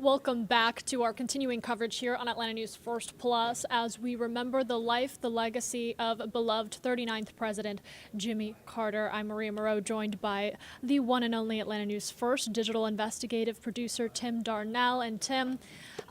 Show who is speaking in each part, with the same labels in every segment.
Speaker 1: Welcome back to our continuing coverage here on Atlanta News First Plus as we remember the life, the legacy of beloved 39th President Jimmy Carter. I'm Maria Moreau, joined by the one and only Atlanta News First digital investigative producer Tim Darnell. And Tim,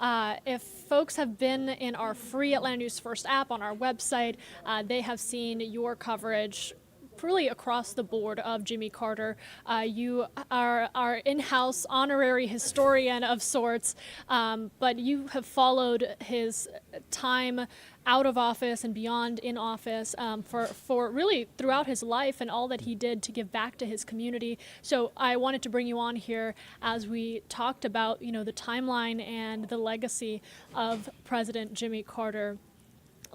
Speaker 1: if folks have been in our free Atlanta News First app on our website, they have seen your coverage really across the board of Jimmy Carter. You are our in-house honorary historian of sorts, but you have followed his time out of office and beyond in office for really throughout his life and all that he did to give back to his community. So I wanted to bring you on here as we talked about, the timeline and the legacy of President Jimmy Carter.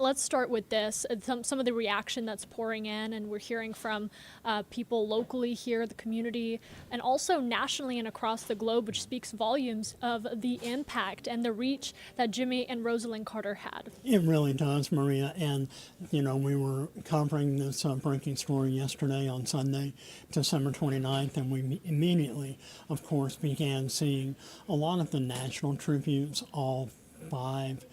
Speaker 1: Let's start with this, some of the reaction that's pouring in, and we're hearing from people locally here, the community, and also nationally and across the globe, which speaks volumes of the impact and the reach that Jimmy and Rosalynn Carter had.
Speaker 2: It really does, Maria, and we were covering this breaking story yesterday on Sunday, December 29th, and we immediately, of course, began seeing a lot of the national tributes. All 5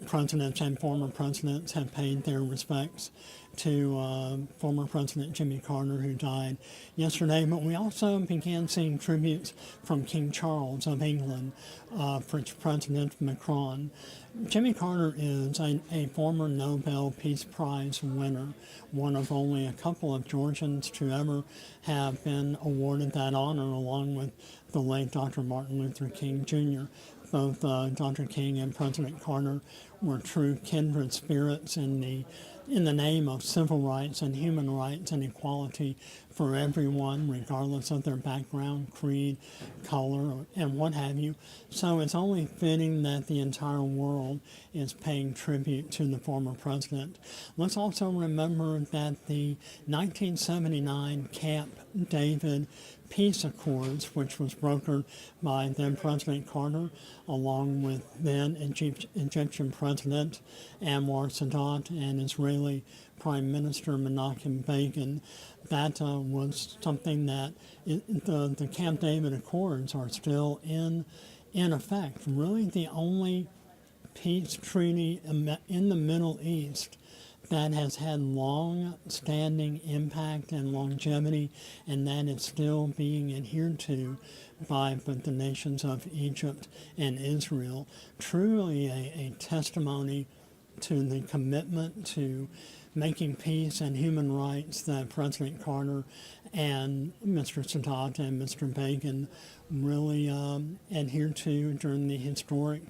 Speaker 2: presidents and former presidents have paid their respects to former President Jimmy Carter, who died yesterday. But we also began seeing tributes from King Charles of England, President Macron. Jimmy Carter is a former Nobel Peace Prize winner, one of only a couple of Georgians to ever have been awarded that honor, along with the late Dr. Martin Luther King Jr. Both Dr. King and President Carter were true kindred spirits in the name of civil rights and human rights and equality for everyone, regardless of their background, creed, color, and what have you. So it's only fitting that the entire world is paying tribute to the former president. Let's also remember that the 1979 Camp David Peace Accords, which was brokered by then President Carter, along with then Egyptian President Anwar Sadat and Israeli Prime Minister Menachem Begin, that was something that the Camp David Accords are still in effect. Really the only peace treaty in the Middle East that has had long-standing impact and longevity, and that is still being adhered to by the nations of Egypt and Israel. Truly a testimony to the commitment to making peace and human rights that President Carter and Mr. Sadat and Mr. Begin really adhered to during the historic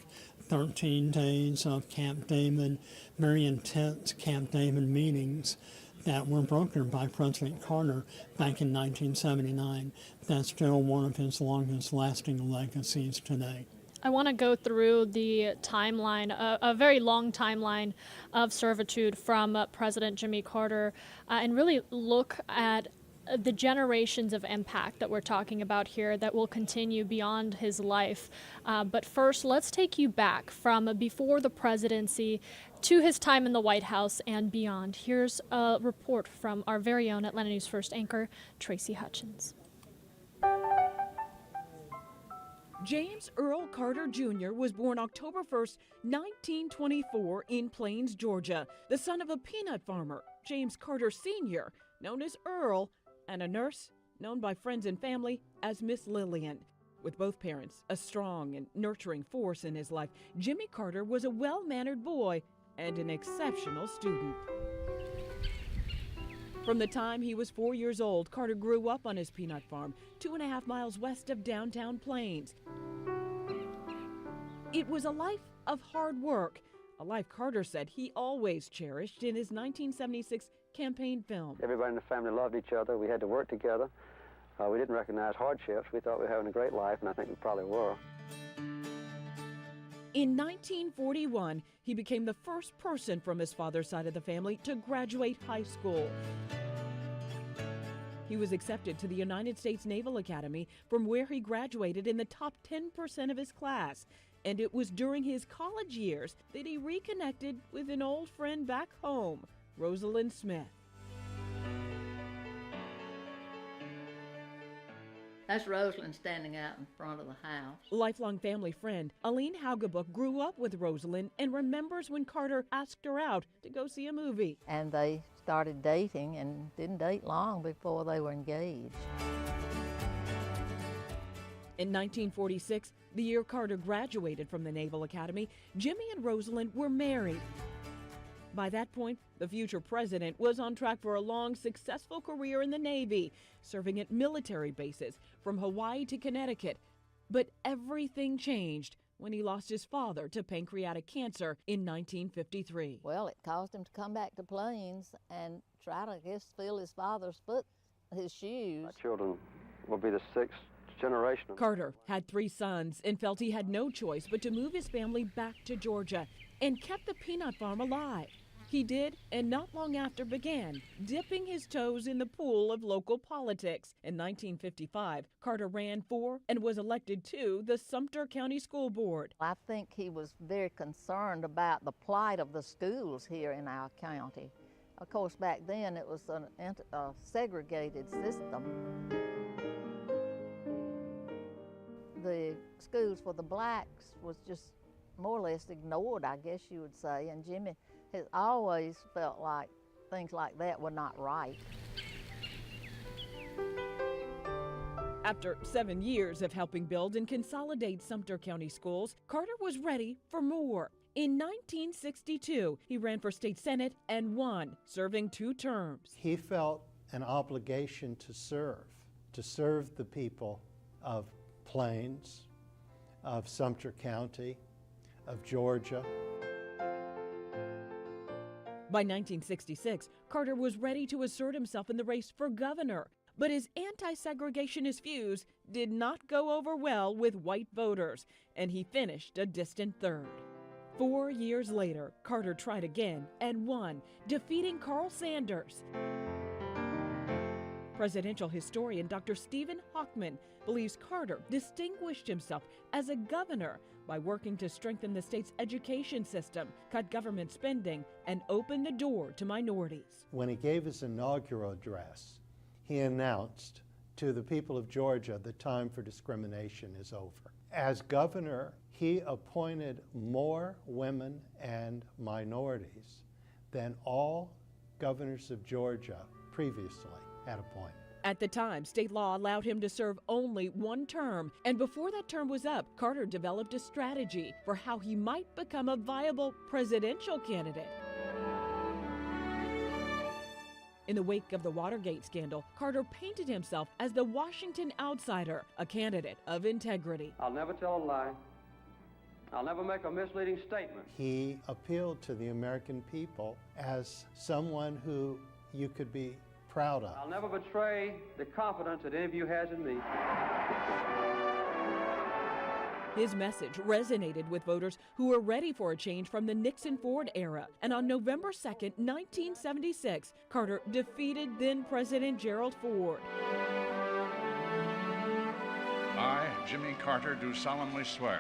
Speaker 2: 13 days of Camp David, very intense Camp David meetings that were brokered by President Carter back in 1979. That's still one of his longest lasting legacies today.
Speaker 1: I want to go through the timeline, a very long timeline of servitude from President Jimmy Carter, and really look at the generations of impact that we're talking about here that will continue beyond his life. But first, let's take you back from before the presidency to his time in the White House and beyond. Here's a report from our very own Atlanta News First anchor, Tracy Hutchins.
Speaker 3: James Earl Carter Jr. was born October 1st, 1924 in Plains, Georgia, the son of a peanut farmer. James Carter Sr., known as Earl, and a nurse known by friends and family as Miss Lillian. With both parents a strong and nurturing force in his life, Jimmy Carter was a well-mannered boy and an exceptional student. From the time he was 4 years old, Carter grew up on his peanut farm, 2.5 miles west of downtown Plains. It was a life of hard work, a life Carter said he always cherished in his 1976 campaign film.
Speaker 4: Everybody in the family loved each other. We had to work together. We didn't recognize hardships. We thought we were having a great life, and I think we probably were.
Speaker 3: In 1941, he became the first person from his father's side of the family to graduate high school. He was accepted to the United States Naval Academy, from where he graduated in the top 10% of his class. And it was during his college years that he reconnected with an old friend back home, Rosalynn.
Speaker 5: That's Rosalynn standing out in front of the house.
Speaker 3: Lifelong family friend Aline Haugebuck grew up with Rosalynn and remembers when Carter asked her out to go see a movie.
Speaker 6: And they started dating and didn't date long before they were engaged.
Speaker 3: In 1946, the year Carter graduated from the Naval Academy, Jimmy and Rosalynn were married. By that point, the future president was on track for a long, successful career in the Navy, serving at military bases from Hawaii to Connecticut. But everything changed when he lost his father to pancreatic cancer in 1953.
Speaker 6: Well, it caused him to come back to Plains and try to, I guess, fill his father's his shoes.
Speaker 4: My children will be the sixth generation.
Speaker 3: Carter had 3 sons and felt he had no choice but to move his family back to Georgia and kept the peanut farm alive. He did, and not long after began dipping his toes in the pool of local politics. In 1955, Carter ran for and was elected to the Sumter County School Board.
Speaker 6: I think he was very concerned about the plight of the schools here in our county. Of course, back then it was a segregated system. The schools for the blacks was just more or less ignored, I guess you would say, and Jimmy has always felt like things like that were not right.
Speaker 3: After 7 years of helping build and consolidate Sumter County schools, Carter was ready for more. In 1962, he ran for state senate and won, serving 2 terms.
Speaker 7: He felt an obligation to serve the people of Plains, of Sumter County, of Georgia.
Speaker 3: By 1966, Carter was ready to assert himself in the race for governor, but his anti-segregationist views did not go over well with white voters, and he finished a distant third. 4 years later, Carter tried again and won, defeating Carl Sanders. Presidential historian Dr. Stephen Hockman believes Carter distinguished himself as a governor by working to strengthen the state's education system, cut government spending, and open the door to minorities.
Speaker 7: When he gave his inaugural address, he announced to the people of Georgia the time for discrimination is over. As governor, he appointed more women and minorities than all governors of Georgia previously had appointed.
Speaker 3: At the time, state law allowed him to serve only 1 term, and before that term was up, Carter developed a strategy for how he might become a viable presidential candidate. In the wake of the Watergate scandal, Carter painted himself as the Washington outsider, a candidate of integrity.
Speaker 4: I'll never tell a lie. I'll never make a misleading statement.
Speaker 7: He appealed to the American people as someone who you could be proud of.
Speaker 4: I'll never betray the confidence that any of you has in me.
Speaker 3: His message resonated with voters who were ready for a change from the Nixon-Ford era. And on November 2nd, 1976, Carter defeated then-President Gerald Ford.
Speaker 8: I, Jimmy Carter, do solemnly swear.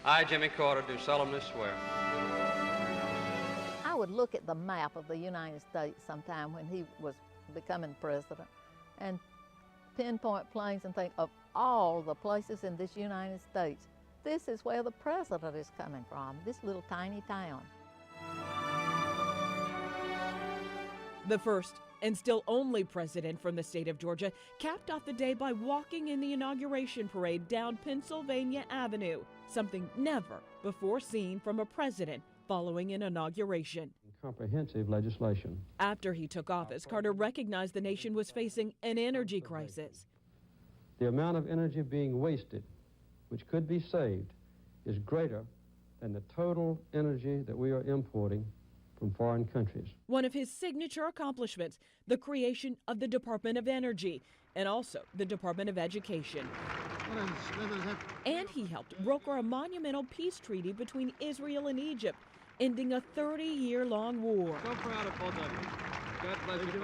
Speaker 9: I, Jimmy Carter, do solemnly swear.
Speaker 6: I would look at the map of the United States sometime when he was becoming president and pinpoint Plains and think of all the places in this United States. This is where the president is coming from, this little tiny town.
Speaker 3: The first and still only president from the state of Georgia capped off the day by walking in the inauguration parade down Pennsylvania Avenue, something never before seen from a president following an inauguration.
Speaker 10: Comprehensive legislation.
Speaker 3: After he took office, Carter recognized the nation was facing an energy crisis.
Speaker 10: The amount of energy being wasted, which could be saved, is greater than the total energy that we are importing from foreign countries.
Speaker 3: One of his signature accomplishments, the creation of the Department of Energy and also the Department of Education. And he helped broker a monumental peace treaty between Israel and Egypt, ending a 30-year-long war.
Speaker 10: So proud of both of you. God bless you.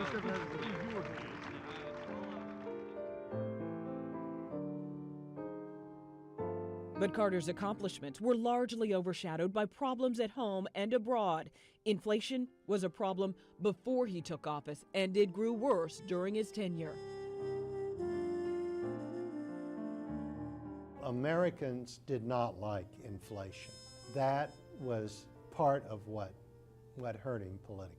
Speaker 3: But Carter's accomplishments were largely overshadowed by problems at home and abroad. Inflation was a problem before he took office, and it grew worse during his tenure.
Speaker 7: Americans did not like inflation. That was part of what hurt him politically.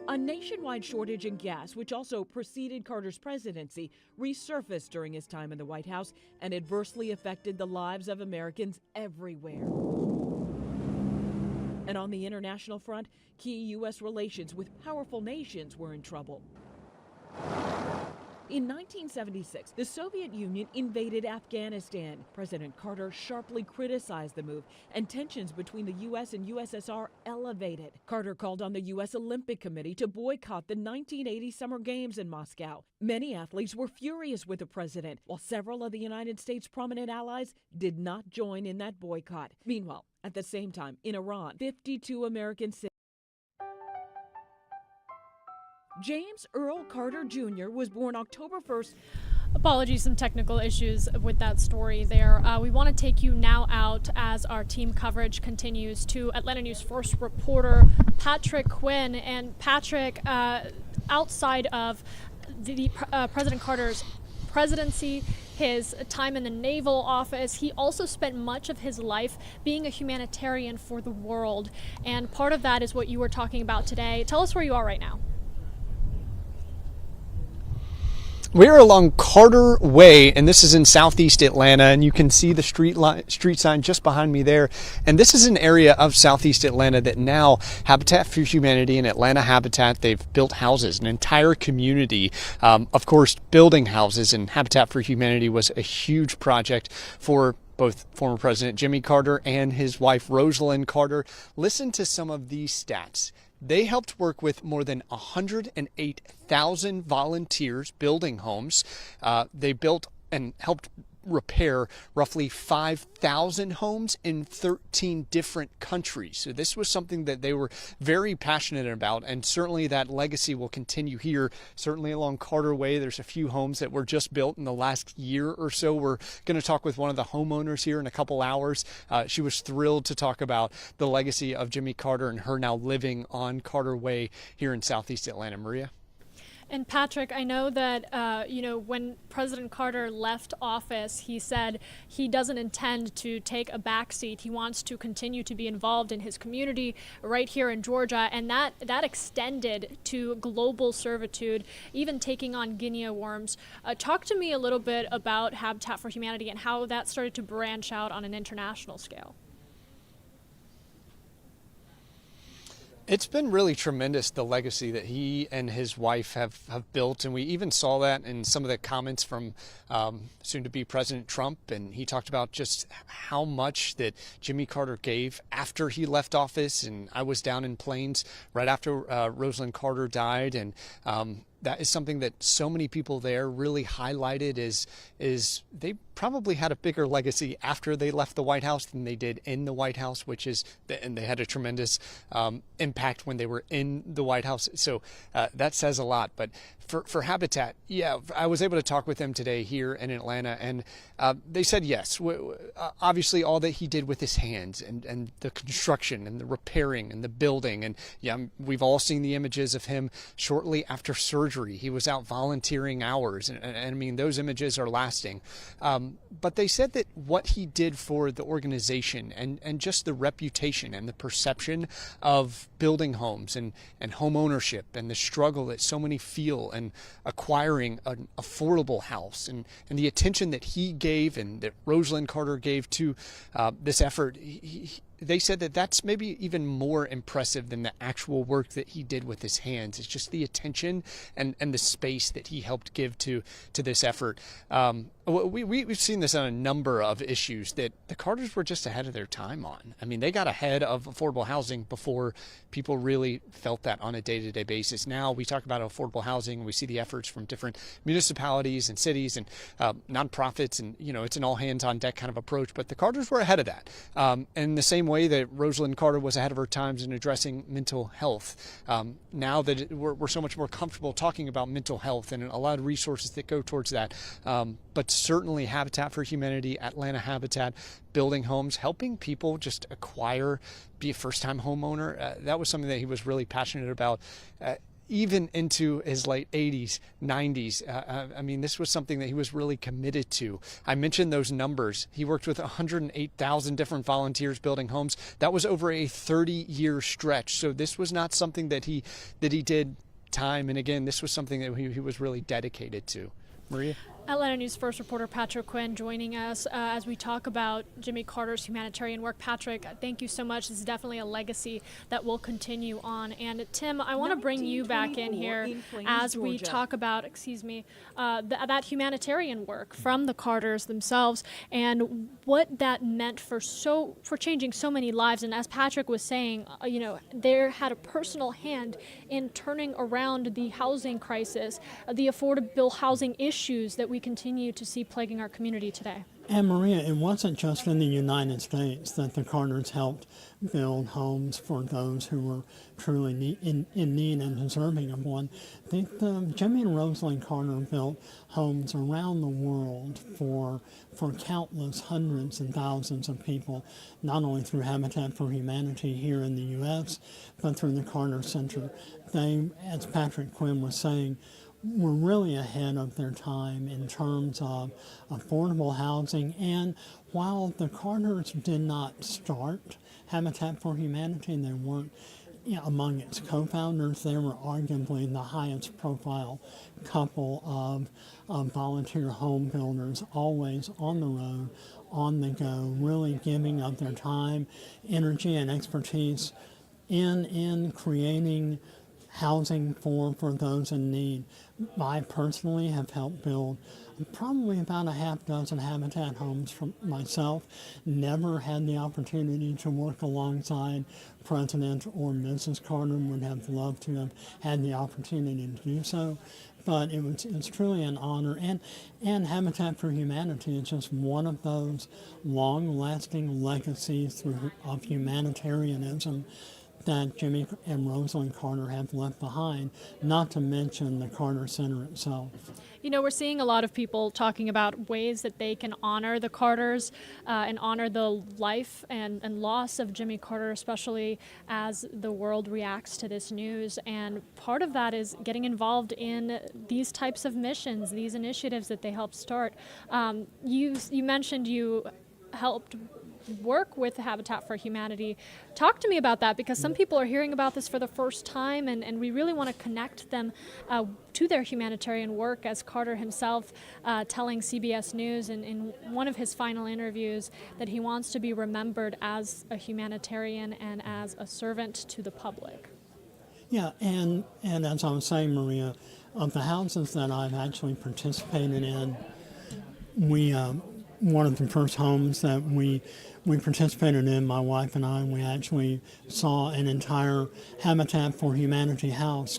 Speaker 3: A nationwide shortage in gas, which also preceded Carter's presidency, resurfaced during his time in the White House and adversely affected the lives of Americans everywhere. And on the international front, key U.S. relations with powerful nations were in trouble. In 1976, the Soviet Union invaded Afghanistan. President Carter sharply criticized the move, and tensions between the U.S. and USSR elevated. Carter called on the U.S. Olympic Committee to boycott the 1980 Summer Games in Moscow. Many athletes were furious with the president, while several of the United States' prominent allies did not join in that boycott. Meanwhile, at the same time, in Iran, 52 American citizens. James Earl Carter Jr. was born October 1st.
Speaker 1: Apologies, some technical issues with that story there. We want to take you now out as our team coverage continues to Atlanta News First reporter Patrick Quinn. And Patrick, outside of the President Carter's presidency, his time in the naval office, he also spent much of his life being a humanitarian for the world. And part of that is what you were talking about today. Tell us where you are right now.
Speaker 11: We're along Carter Way, and this is in southeast Atlanta, and you can see the street sign just behind me there. And this is an area of southeast Atlanta that now Habitat for Humanity and Atlanta Habitat, they've built houses, an entire community, of course, building houses. And Habitat for Humanity was a huge project for both former President Jimmy Carter and his wife Rosalynn Carter. Listen to some of these stats. They helped work with more than 108,000 volunteers building homes. They built and helped repair roughly 5,000 homes in 13 different countries. So this was something that they were very passionate about, and certainly that legacy will continue here. Certainly along Carter Way, there's a few homes that were just built in the last year or so. We're going to talk with one of the homeowners here in a couple hours. She was thrilled to talk about the legacy of Jimmy Carter and her now living on Carter Way here in southeast Atlanta. Maria?
Speaker 1: And Patrick, I know that, when President Carter left office, he said he doesn't intend to take a backseat. He wants to continue to be involved in his community right here in Georgia. And that extended to global servitude, even taking on guinea worms. Talk to me a little bit about Habitat for Humanity and how that started to branch out on an international scale.
Speaker 11: It's been really tremendous, the legacy that he and his wife have built. And we even saw that in some of the comments from soon-to-be President Trump. And he talked about just how much that Jimmy Carter gave after he left office. And I was down in Plains right after Rosalynn Carter died. And that is something that so many people there really highlighted is they probably had a bigger legacy after they left the White House than they did in the White House, and they had a tremendous impact when they were in the White House. So that says a lot. But for Habitat, yeah, I was able to talk with them today here in Atlanta, and they said yes. Obviously, all that he did with his hands and the construction and the repairing and the building, and yeah, we've all seen the images of him shortly after surgery. He was out volunteering hours, and I mean, those images are lasting. But they said that what he did for the organization and just the reputation and the perception of building homes and home ownership and the struggle that so many feel and acquiring an affordable house and the attention that he gave and that Rosalynn Carter gave to this effort, they said that that's maybe even more impressive than the actual work that he did with his hands. It's just the attention and the space that he helped give to this effort. We've seen this on a number of issues that the Carters were just ahead of their time on. I mean, they got ahead of affordable housing before people really felt that on a day-to-day basis. Now we talk about affordable housing, we see the efforts from different municipalities and cities and nonprofits, and it's an all-hands-on-deck kind of approach. But the Carters were ahead of that. In the same way that Rosalynn Carter was ahead of her times in addressing mental health. Now that we're so much more comfortable talking about mental health and a lot of resources that go towards that. But certainly Habitat for Humanity, Atlanta Habitat, building homes, helping people just acquire, be a first-time homeowner. That was something that he was really passionate about. even into his late 80s, 90s. I mean, this was something that he was really committed to. I mentioned those numbers. He worked with 108,000 different volunteers building homes. That was over a 30-year stretch. So this was not something that he did time and again. This was something that he was really dedicated to. Maria?
Speaker 1: Atlanta News First reporter Patrick Quinn joining us as we talk about Jimmy Carter's humanitarian work. Patrick, thank you so much. This is definitely a legacy that will continue on. And Tim, I want to bring you back in here as we talk about, that humanitarian work from the Carters themselves and what that meant for changing so many lives. And as Patrick was saying, they had a personal hand in turning around the housing crisis, the affordable housing issues that we continue to see plaguing our community today.
Speaker 2: And Maria, it wasn't just in the United States that the Carters helped build homes for those who were truly in need and deserving of one. Jimmy and Rosalynn Carter built homes around the world for countless hundreds and thousands of people, not only through Habitat for Humanity here in the U.S., but through the Carter Center. They, as Patrick Quinn was saying, were really ahead of their time in terms of affordable housing. And while the Carters did not start Habitat for Humanity, they weren't among its co-founders. They were arguably the highest profile couple of volunteer home builders, always on the road, on the go, really giving up their time, energy, and expertise in creating housing for those in need. I personally have helped build probably about a half dozen Habitat homes for myself. Never had the opportunity to work alongside President or Mrs. Carter. Would have loved to have had the opportunity to do so. But it's truly an honor. And Habitat for Humanity is just one of those long-lasting legacies of humanitarianism that Jimmy and Rosalynn Carter have left behind, not to mention the Carter Center itself.
Speaker 1: We're seeing a lot of people talking about ways that they can honor the Carters and honor the life and loss of Jimmy Carter, especially as the world reacts to this news. And part of that is getting involved in these types of missions, these initiatives that they helped start. You mentioned you helped work with Habitat for Humanity. Talk to me about that, because some people are hearing about this for the first time, and we really want to connect them to their humanitarian work, as Carter himself telling CBS News in one of his final interviews that he wants to be remembered as a humanitarian and as a servant to the public.
Speaker 2: Yeah, and as I was saying, Maria, of the houses that I've actually participated in, one of the first homes that we participated in, my wife and I, we actually saw an entire Habitat for Humanity house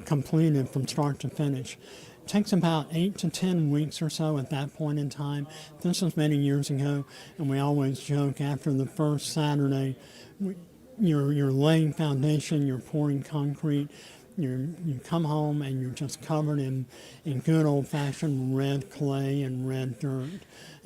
Speaker 2: completed from start to finish. It takes about 8 to 10 weeks or so at that point in time. This was many years ago, and we always joke after the first Saturday, you're laying foundation, you're pouring concrete, you come home and you're just covered in good old-fashioned red clay and red dirt,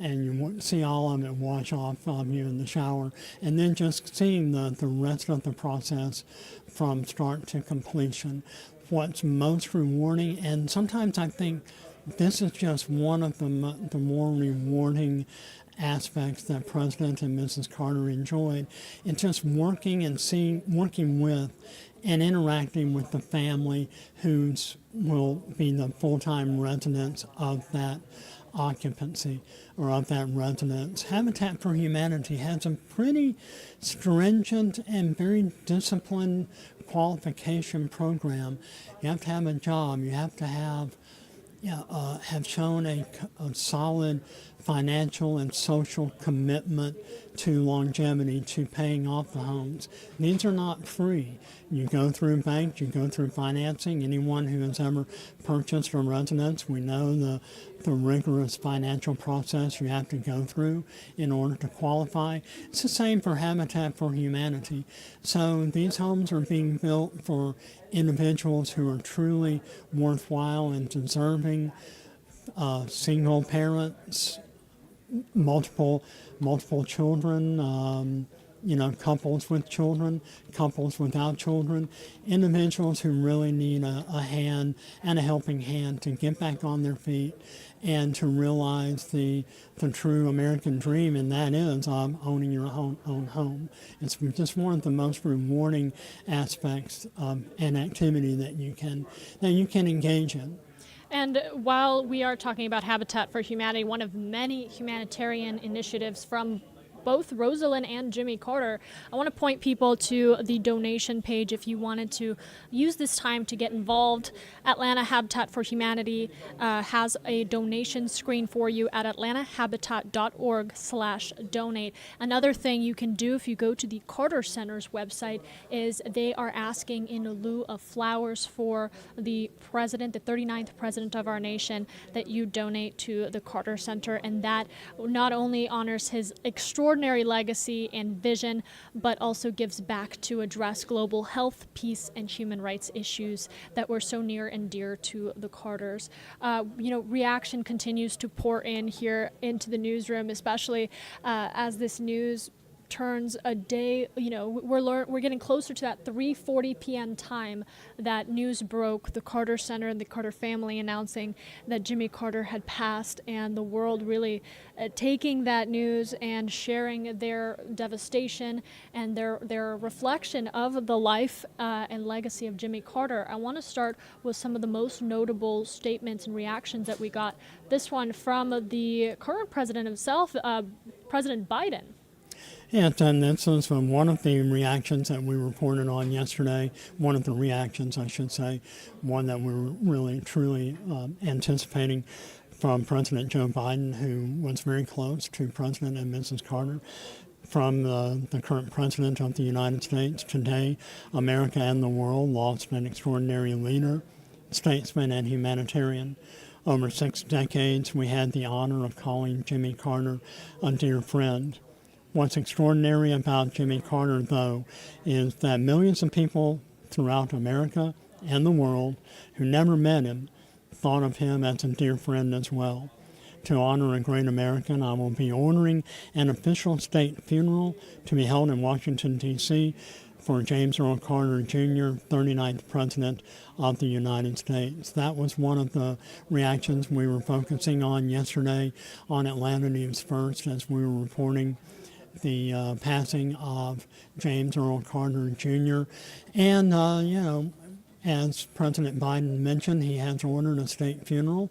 Speaker 2: and you see all of it wash off of you in the shower, and then just seeing the rest of the process from start to completion. What's most rewarding, and sometimes I think this is just one of the more rewarding aspects that President and Mrs. Carter enjoyed, it's just working with and interacting with the family who will be the full-time residents of that occupancy or of that residence. Habitat for Humanity has a pretty stringent and very disciplined qualification program. You have to have a job. You have to have shown a solid financial and social commitment to longevity, to paying off the homes. These are not free. You go through banks, you go through financing. Anyone who has ever purchased a residence, we know the rigorous financial process you have to go through in order to qualify. It's the same for Habitat for Humanity. So these homes are being built for individuals who are truly worthwhile and deserving, single parents, multiple children, couples with children, couples without children, individuals who really need a hand and a helping hand to get back on their feet and to realize the true American dream, and that is owning your own home. It's just one of the most rewarding aspects of an activity that you can engage in.
Speaker 1: And while we are talking about Habitat for Humanity, one of many humanitarian initiatives from both Rosalynn and Jimmy Carter, I want to point people to the donation page if you wanted to use this time to get involved. Atlanta Habitat for Humanity has a donation screen for you at atlantahabitat.org/donate. Another thing you can do if you go to the Carter Center's website is they are asking in lieu of flowers for the president, the 39th president of our nation, that you donate to the Carter Center, and that not only honors his extraordinary legacy and vision, but also gives back to address global health, peace, and human rights issues that were so near and dear to the Carters. Reaction continues to pour in here into the newsroom, especially as this news turns a day, we're getting closer to that 3:40 p.m. time that news broke, the Carter Center and the Carter family announcing that Jimmy Carter had passed, and the world really taking that news and sharing their devastation and their reflection of the life and legacy of Jimmy Carter. I want to start with some of the most notable statements and reactions that we got. This one from the current president himself, President Biden.
Speaker 2: Yes, and this was one of the reactions that we reported on yesterday, one of the reactions, I should say, one that we were really, truly anticipating from President Joe Biden, who was very close to President and Mrs. Carter. From the current president of the United States today, America and the world lost an extraordinary leader, statesman, and humanitarian. Over 6 decades, we had the honor of calling Jimmy Carter a dear friend. What's extraordinary about Jimmy Carter, though, is that millions of people throughout America and the world who never met him thought of him as a dear friend as well. To honor a great American, I will be ordering an official state funeral to be held in Washington, D.C. for James Earl Carter, Jr., 39th President of the United States. That was one of the reactions we were focusing on yesterday on Atlanta News First as we were reporting the passing of James Earl Carter, Jr. And, as President Biden mentioned, he has ordered a state funeral.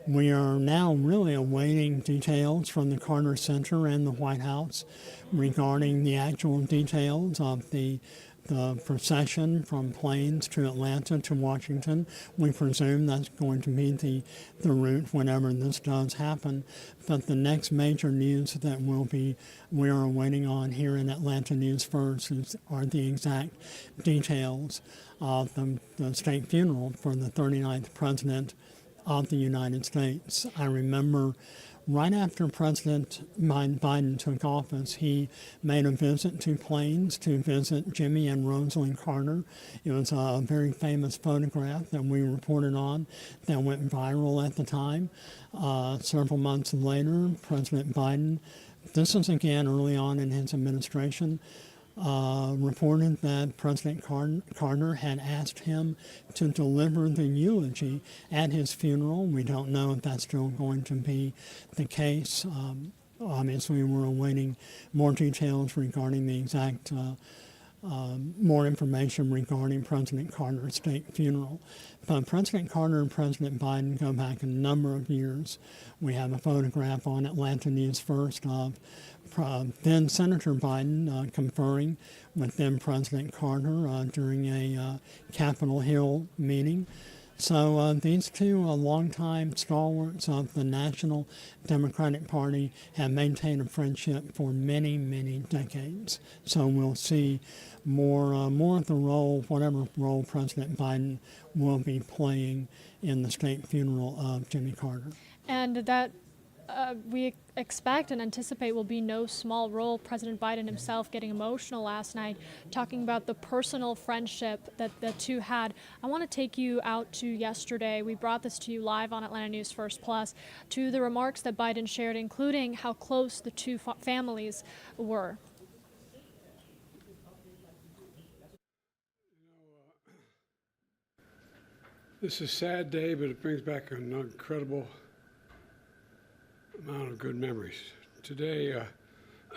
Speaker 2: We are now really awaiting details from the Carter Center and the White House regarding the actual details of the procession from Plains to Atlanta to Washington. We presume that's going to be the route whenever this does happen. But the next major news that we are awaiting on here in Atlanta News First are the exact details of the state funeral for the 39th President of the United States. I remember right after President Biden took office, he made a visit to Plains to visit Jimmy and Rosalynn Carter. It was a very famous photograph that we reported on that went viral at the time. Several months later, President Biden, this was again early on in his administration, reported that President Carter had asked him to deliver the eulogy at his funeral. We don't know if that's still going to be the case. Obviously, we're awaiting more details regarding the exact, more information regarding President Carter's state funeral. But President Carter and President Biden go back a number of years. We have a photograph on Atlanta News First of then Senator Biden conferring with then President Carter during a Capitol Hill meeting. So these two longtime stalwarts of the National Democratic Party have maintained a friendship for many, many decades. So we'll see more of the role, whatever role President Biden will be playing in the state funeral of Jimmy Carter.
Speaker 1: And that we expect and anticipate will be no small role. President Biden himself getting emotional last night, talking about the personal friendship that the two had. I want to take you out to yesterday. We brought this to you live on Atlanta News First Plus, to the remarks that Biden shared, including how close the two families were.
Speaker 12: This is a sad day, but it brings back an incredible amount of good memories. Today,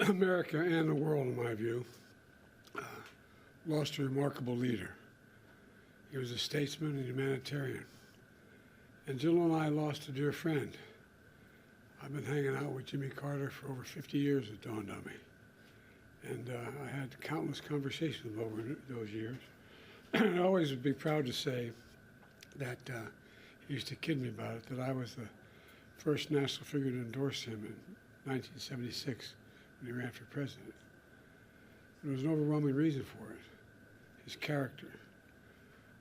Speaker 12: America and the world, in my view, lost a remarkable leader. He was a statesman and humanitarian. And Jill and I lost a dear friend. I've been hanging out with Jimmy Carter for over 50 years, it dawned on me. And I had countless conversations over those years. I always would be proud to say that he used to kid me about it, that I was the first national figure to endorse him in 1976 when he ran for president. There was an overwhelming reason for it, his character.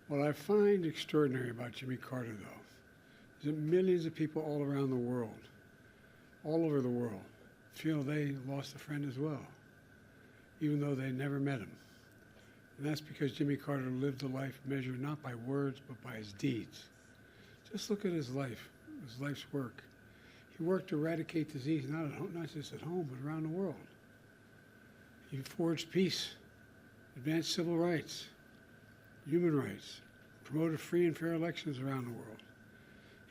Speaker 12: What I find extraordinary about Jimmy Carter, though, is that millions of people all around the world, all over the world, feel they lost a friend as well, even though they never met him. And that's because Jimmy Carter lived a life measured not by words, but by his deeds. Just look at his life's work. He worked to eradicate disease, not just at home, but around the world. He forged peace, advanced civil rights, human rights, promoted free and fair elections around the world.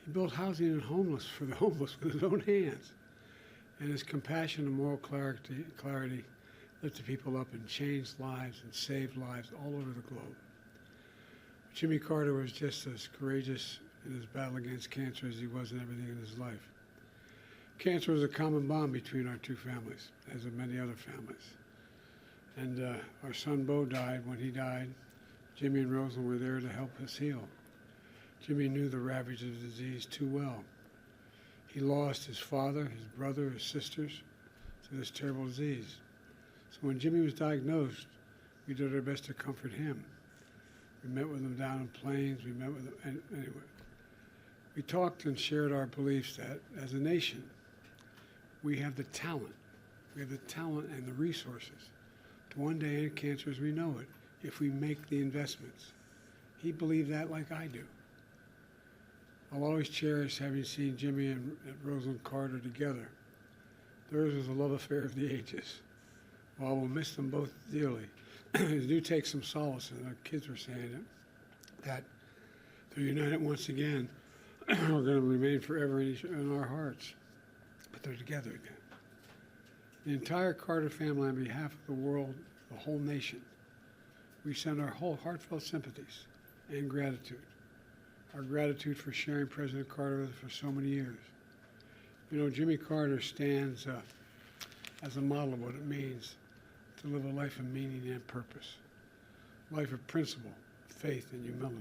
Speaker 12: He built housing for the homeless with his own hands. And his compassion and moral clarity lifted people up and changed lives and saved lives all over the globe. Jimmy Carter was just as courageous in his battle against cancer as he was in everything in his life. Cancer was a common bond between our two families, as of many other families. And our son Bo died. When he died, Jimmy and Rosalynn were there to help us heal. Jimmy knew the ravage of the disease too well. He lost his father, his brother, his sisters to this terrible disease. So when Jimmy was diagnosed, we did our best to comfort him. We met with him down in Plains. We met with him. Anyway, we talked and shared our beliefs that as a nation, we have the talent. We have the talent and the resources to one day end cancer as we know it if we make the investments. He believed that like I do. I'll always cherish having seen Jimmy and Rosalynn Carter together. Theirs was a love affair of the ages. While we'll miss them both dearly, I do take some solace in our kids were saying it, that they're united once again. We're going to remain forever in our hearts, but they're together again. The entire Carter family, on behalf of the world, the whole nation, we send our whole heartfelt sympathies and gratitude. Our gratitude for sharing President Carter with us for so many years. You know, Jimmy Carter stands as a model of what it means to live a life of meaning and purpose, a life of principle, faith, and humility.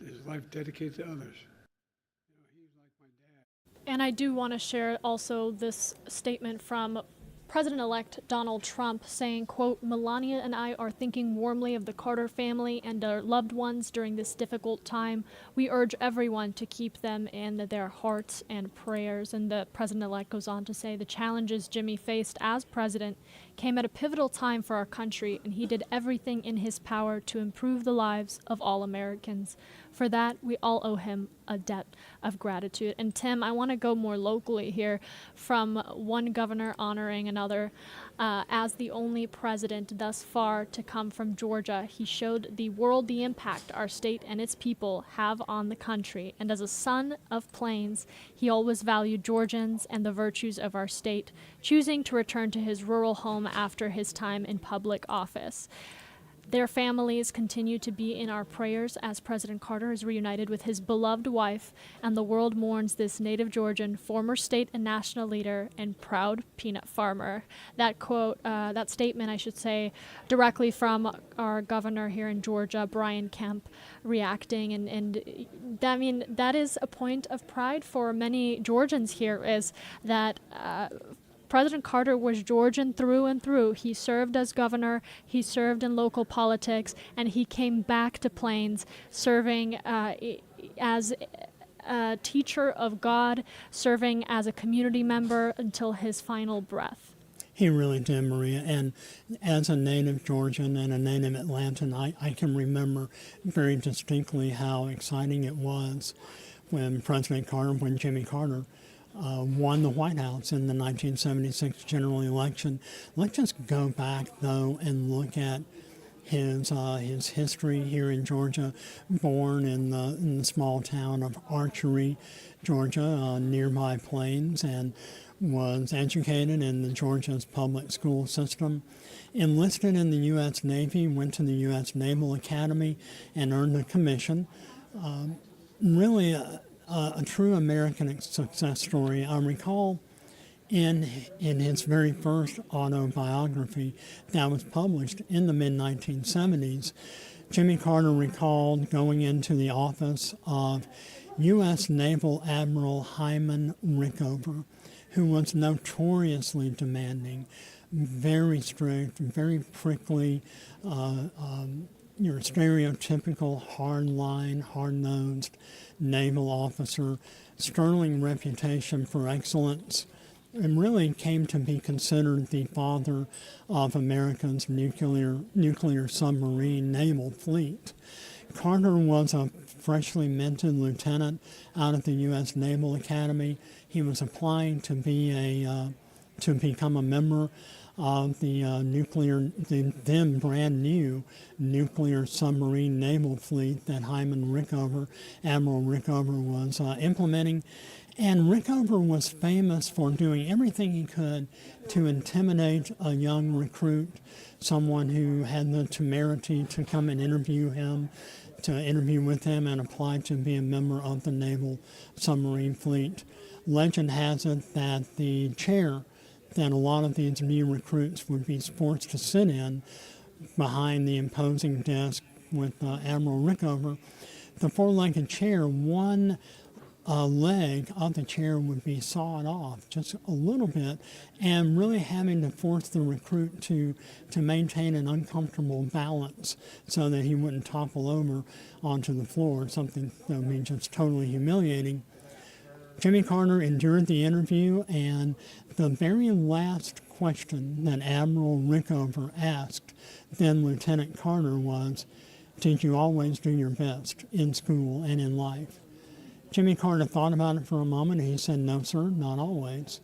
Speaker 12: His life dedicated to others. You know, he's like my dad.
Speaker 1: And I do want to share also this statement from President-elect Donald Trump saying, quote, "Melania and I are thinking warmly of the Carter family and their loved ones during this difficult time. We urge everyone to keep them in their hearts and prayers." And the president-elect goes on to say the challenges Jimmy faced as president came at a pivotal time for our country, and he did everything in his power to improve the lives of all Americans. For that, we all owe him a debt of gratitude. And Tim, I want to go more locally here, from one governor honoring another. As the only president thus far to come from Georgia, he showed the world the impact our state and its people have on the country. And as a son of Plains, he always valued Georgians and the virtues of our state, choosing to return to his rural home after his time in public office. Their families continue to be in our prayers as President Carter is reunited with his beloved wife, and the world mourns this native Georgian, former state and national leader, and proud peanut farmer. That quote, that statement, I should say, directly from our governor here in Georgia, Brian Kemp, reacting. And I mean, that is a point of pride for many Georgians here, is that President Carter was Georgian through and through. He served as governor, he served in local politics, and he came back to Plains serving as a teacher of God, serving as a community member until his final breath.
Speaker 2: He really did, Maria. And as a native Georgian and a native Atlantan, I can remember very distinctly how exciting it was when Jimmy Carter won the White House in the 1976 general election. Let's just go back, though, and look at his history here in Georgia, born in the small town of Archery, Georgia, nearby Plains, and was educated in the Georgia's public school system, enlisted in the U.S. Navy, went to the U.S. Naval Academy, and earned a commission. Really a true American success story. I recall in his very first autobiography that was published in the mid-1970s, Jimmy Carter recalled going into the office of U.S. Naval Admiral Hyman Rickover, who was notoriously demanding, very strict, very prickly, your stereotypical hard-line, hard-nosed naval officer, sterling reputation for excellence, and really came to be considered the father of America's nuclear submarine naval fleet. Carter was a freshly minted lieutenant out of the U.S. Naval Academy. He was applying to become a member of the then brand new nuclear submarine naval fleet that Admiral Rickover was implementing. And Rickover was famous for doing everything he could to intimidate a young recruit, someone who had the temerity to come and interview with him and apply to be a member of the naval submarine fleet. Legend has it that the chair that a lot of these new recruits would be forced to sit in behind the imposing desk with Admiral Rickover, the four-legged chair, one leg of the chair would be sawed off just a little bit, and really having to force the recruit to maintain an uncomfortable balance so that he wouldn't topple over onto the floor, something that would be just totally humiliating. Jimmy Carter endured the interview, and the very last question that Admiral Rickover asked then Lieutenant Carter was, "Did you always do your best in school and in life?" Jimmy Carter thought about it for a moment, and he said, "No, sir, not always."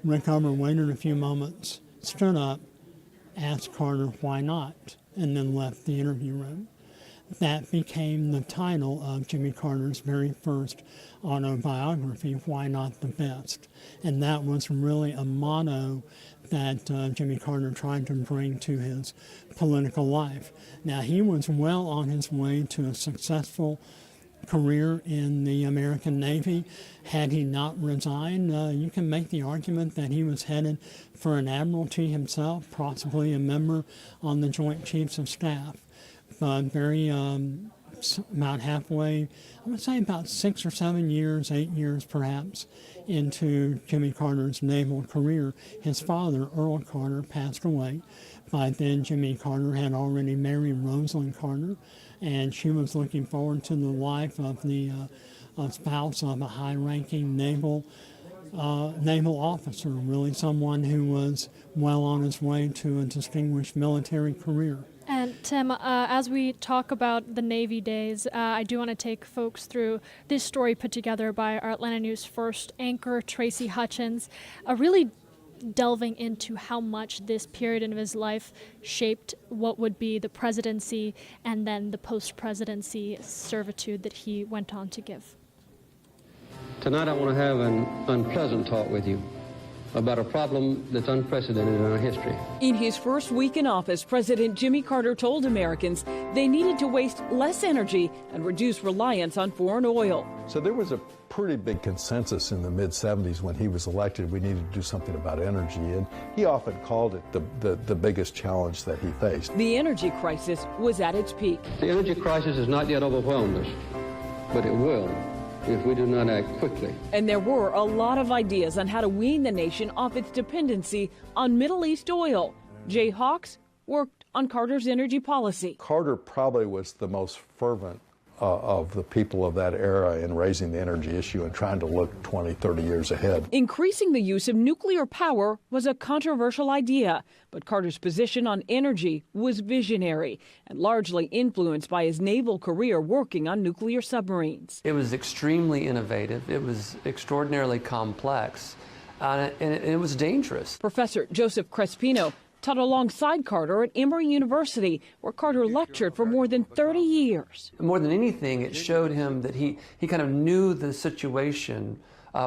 Speaker 2: Rickover waited a few moments, stood up, asked Carter why not, and then left the interview room. That became the title of Jimmy Carter's very first autobiography, Why Not the Best? And that was really a motto that Jimmy Carter tried to bring to his political life. Now, he was well on his way to a successful career in the American Navy. Had he not resigned, you can make the argument that he was headed for an admiralty himself, possibly a member on the Joint Chiefs of Staff. But about halfway, I would say about 6 or 7 years, 8 years perhaps, into Jimmy Carter's naval career, his father, Earl Carter, passed away. By then, Jimmy Carter had already married Rosalynn Carter, and she was looking forward to the life of the spouse of a high-ranking naval officer, really someone who was well on his way to a distinguished military career.
Speaker 1: And Tim, as we talk about the Navy days, I do want to take folks through this story put together by our Atlanta News First anchor, Tracy Hutchins, really delving into how much this period of his life shaped what would be the presidency and then the post-presidency servitude that he went on to give.
Speaker 10: Tonight I want to have an unpleasant talk with you about a problem that's unprecedented in our history.
Speaker 3: In his first week in office, President Jimmy Carter told Americans they needed to waste less energy and reduce reliance on foreign oil.
Speaker 13: So there was a pretty big consensus in the mid-70s when he was elected. We needed to do something about energy, and he often called it the biggest challenge that he faced.
Speaker 3: The energy crisis was at its peak.
Speaker 10: The energy crisis has not yet overwhelmed us, but it will if we do not act quickly.
Speaker 3: And there were a lot of ideas on how to wean the nation off its dependency on Middle East oil. Jay Hawks worked on Carter's energy policy.
Speaker 13: Carter probably was the most fervent of the people of that era in raising the energy issue and trying to look 20, 30 years ahead.
Speaker 3: Increasing the use of nuclear power was a controversial idea, but Carter's position on energy was visionary and largely influenced by his naval career working on nuclear submarines.
Speaker 9: It was extremely innovative. It was extraordinarily complex, and it was dangerous.
Speaker 3: Professor Joseph Crespino taught alongside Carter at Emory University, where Carter lectured for more than 30 years.
Speaker 9: More than anything, it showed him that he kind of knew the situation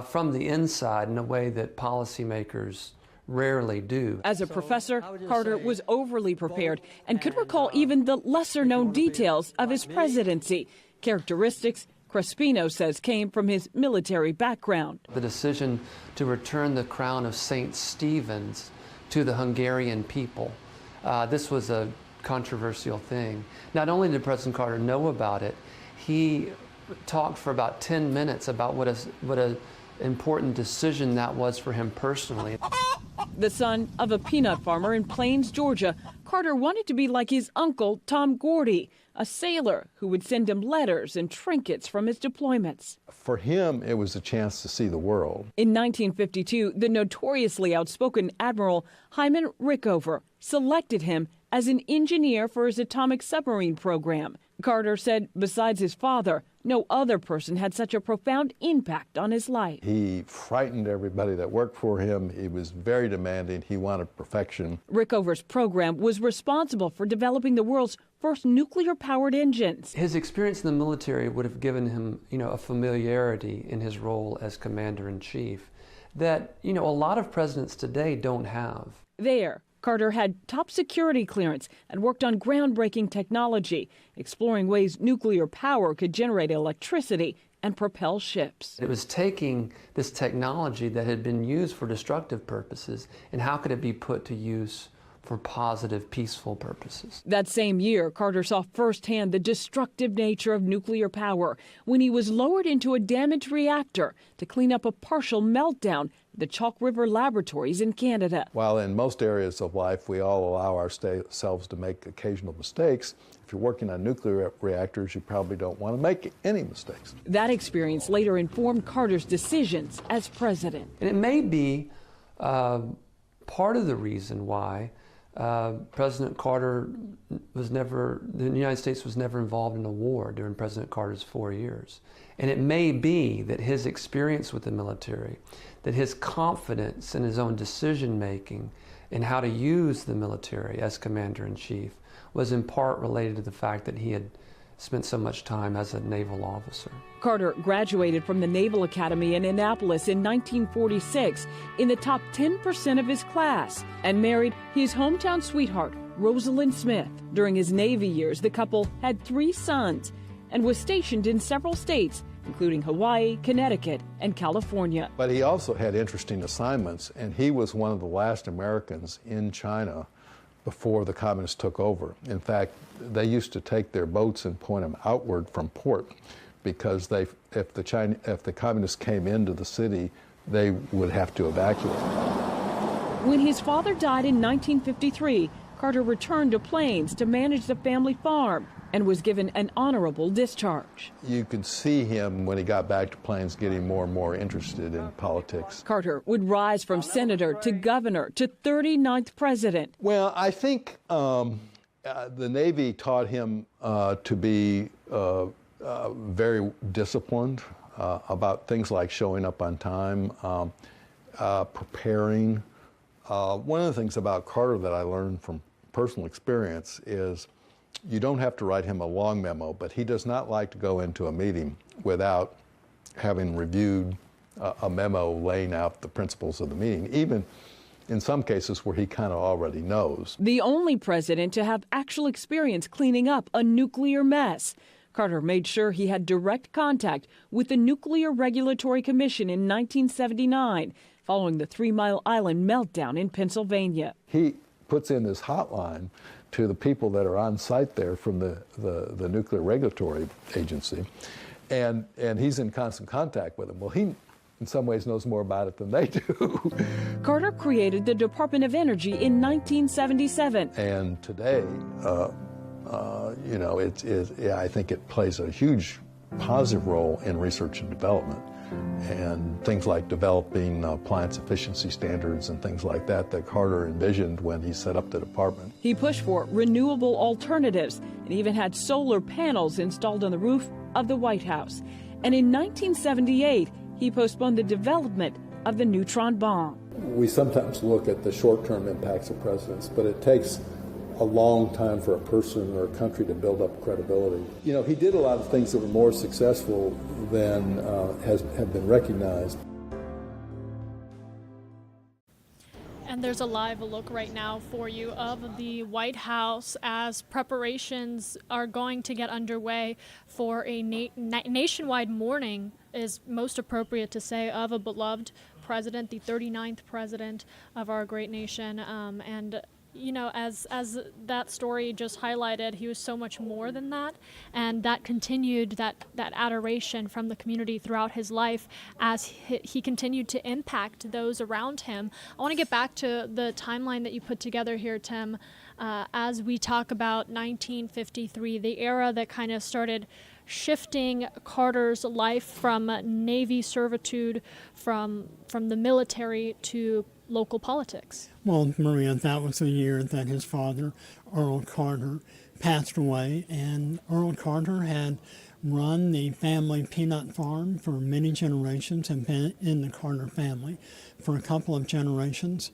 Speaker 9: from the inside in a way that policymakers rarely do.
Speaker 3: As a professor, Carter was overly prepared and could recall even the lesser-known details of his presidency, characteristics Crespino says came from his military background.
Speaker 9: The decision to return the crown of St. Stephen's to the Hungarian people, this was a controversial thing. Not only did President Carter know about it, he talked for about 10 minutes about what a important decision that was for him personally.
Speaker 3: The son of a peanut farmer in Plains, Georgia, Carter wanted to be like his uncle, Tom Gordy, a sailor who would send him letters and trinkets from his deployments.
Speaker 13: For him, it was a chance to see the world.
Speaker 3: In 1952, the notoriously outspoken Admiral Hyman Rickover selected him as an engineer for his atomic submarine program. Carter said besides his father, no other person had such a profound impact on his life.
Speaker 13: He frightened everybody that worked for him. He was very demanding. He wanted perfection.
Speaker 3: Rickover's program was responsible for developing the world's first nuclear-powered engines.
Speaker 9: His experience in the military would have given him, a familiarity in his role as commander-in-chief that, a lot of presidents today don't have.
Speaker 3: There, Carter had top security clearance and worked on groundbreaking technology, exploring ways nuclear power could generate electricity and propel ships.
Speaker 9: It was taking this technology that had been used for destructive purposes, and how could it be put to use for positive, peaceful purposes.
Speaker 3: That same year, Carter saw firsthand the destructive nature of nuclear power when he was lowered into a damaged reactor to clean up a partial meltdown at the Chalk River Laboratories in Canada.
Speaker 13: While in most areas of life we all allow ourselves to make occasional mistakes, if you're working on nuclear reactors, you probably don't want to make any mistakes.
Speaker 3: That experience later informed Carter's decisions as president.
Speaker 9: And it may be part of the reason why President Carter the United States was never involved in a war during President Carter's 4 years. And it may be that his experience with the military, that his confidence in his own decision-making and how to use the military as commander-in-chief was in part related to the fact that he had spent so much time as a naval officer.
Speaker 3: Carter graduated from the Naval Academy in Annapolis in 1946 in the top 10% of his class and married his hometown sweetheart, Rosalynn Smith. During his Navy years, the couple had 3 sons and was stationed in several states, including Hawaii, Connecticut, and California.
Speaker 13: But he also had interesting assignments, and he was one of the last Americans in China before the communists took over. In fact, they used to take their boats and point them outward from port because if the communists came into the city, they would have to evacuate.
Speaker 3: When his father died in 1953, Carter returned to Plains to manage the family farm and was given an honorable discharge.
Speaker 13: You could see him, when he got back to Plains, getting more and more interested in politics.
Speaker 3: Carter would rise from senator to governor to 39th president.
Speaker 13: Well, I think the Navy taught him to be very disciplined about things like showing up on time, preparing. One of the things about Carter that I learned from personal experience is you don't have to write him a long memo, but he does not like to go into a meeting without having reviewed a memo laying out the principles of the meeting, even in some cases where he kind of already knows.
Speaker 3: The only president to have actual experience cleaning up a nuclear mess. Carter made sure he had direct contact with the Nuclear Regulatory Commission in 1979, following the 3 Mile Island meltdown in Pennsylvania.
Speaker 13: He puts in his hotline to the people that are on site there from the Nuclear Regulatory Agency, and he's in constant contact with them. Well, he in some ways knows more about it than they do.
Speaker 3: Carter created the Department of Energy in 1977.
Speaker 13: And today, I think it plays a huge positive role in research and development. And things like developing appliance efficiency standards and things like that Carter envisioned when he set up the department.
Speaker 3: He pushed for renewable alternatives and even had solar panels installed on the roof of the White House. And in 1978, he postponed the development of the neutron bomb.
Speaker 13: We sometimes look at the short-term impacts of presidents, but it takes a long time for a person or a country to build up credibility. You know, he did a lot of things that were more successful than have been recognized.
Speaker 1: And there's a live look right now for you of the White House as preparations are going to get underway for a nationwide mourning, is most appropriate to say, of a beloved president, the 39th president of our great nation. And you know, as that story just highlighted, he was so much more than that, and that continued that adoration from the community throughout his life as he continued to impact those around him. I want to get back to the timeline that you put together here, Tim, as we talk about 1953, the era that kind of started shifting Carter's life from Navy servitude, from the military to local politics.
Speaker 2: Well, Maria, that was the year that his father, Earl Carter, passed away, and Earl Carter had run the family peanut farm for many generations and been in the Carter family for a couple of generations.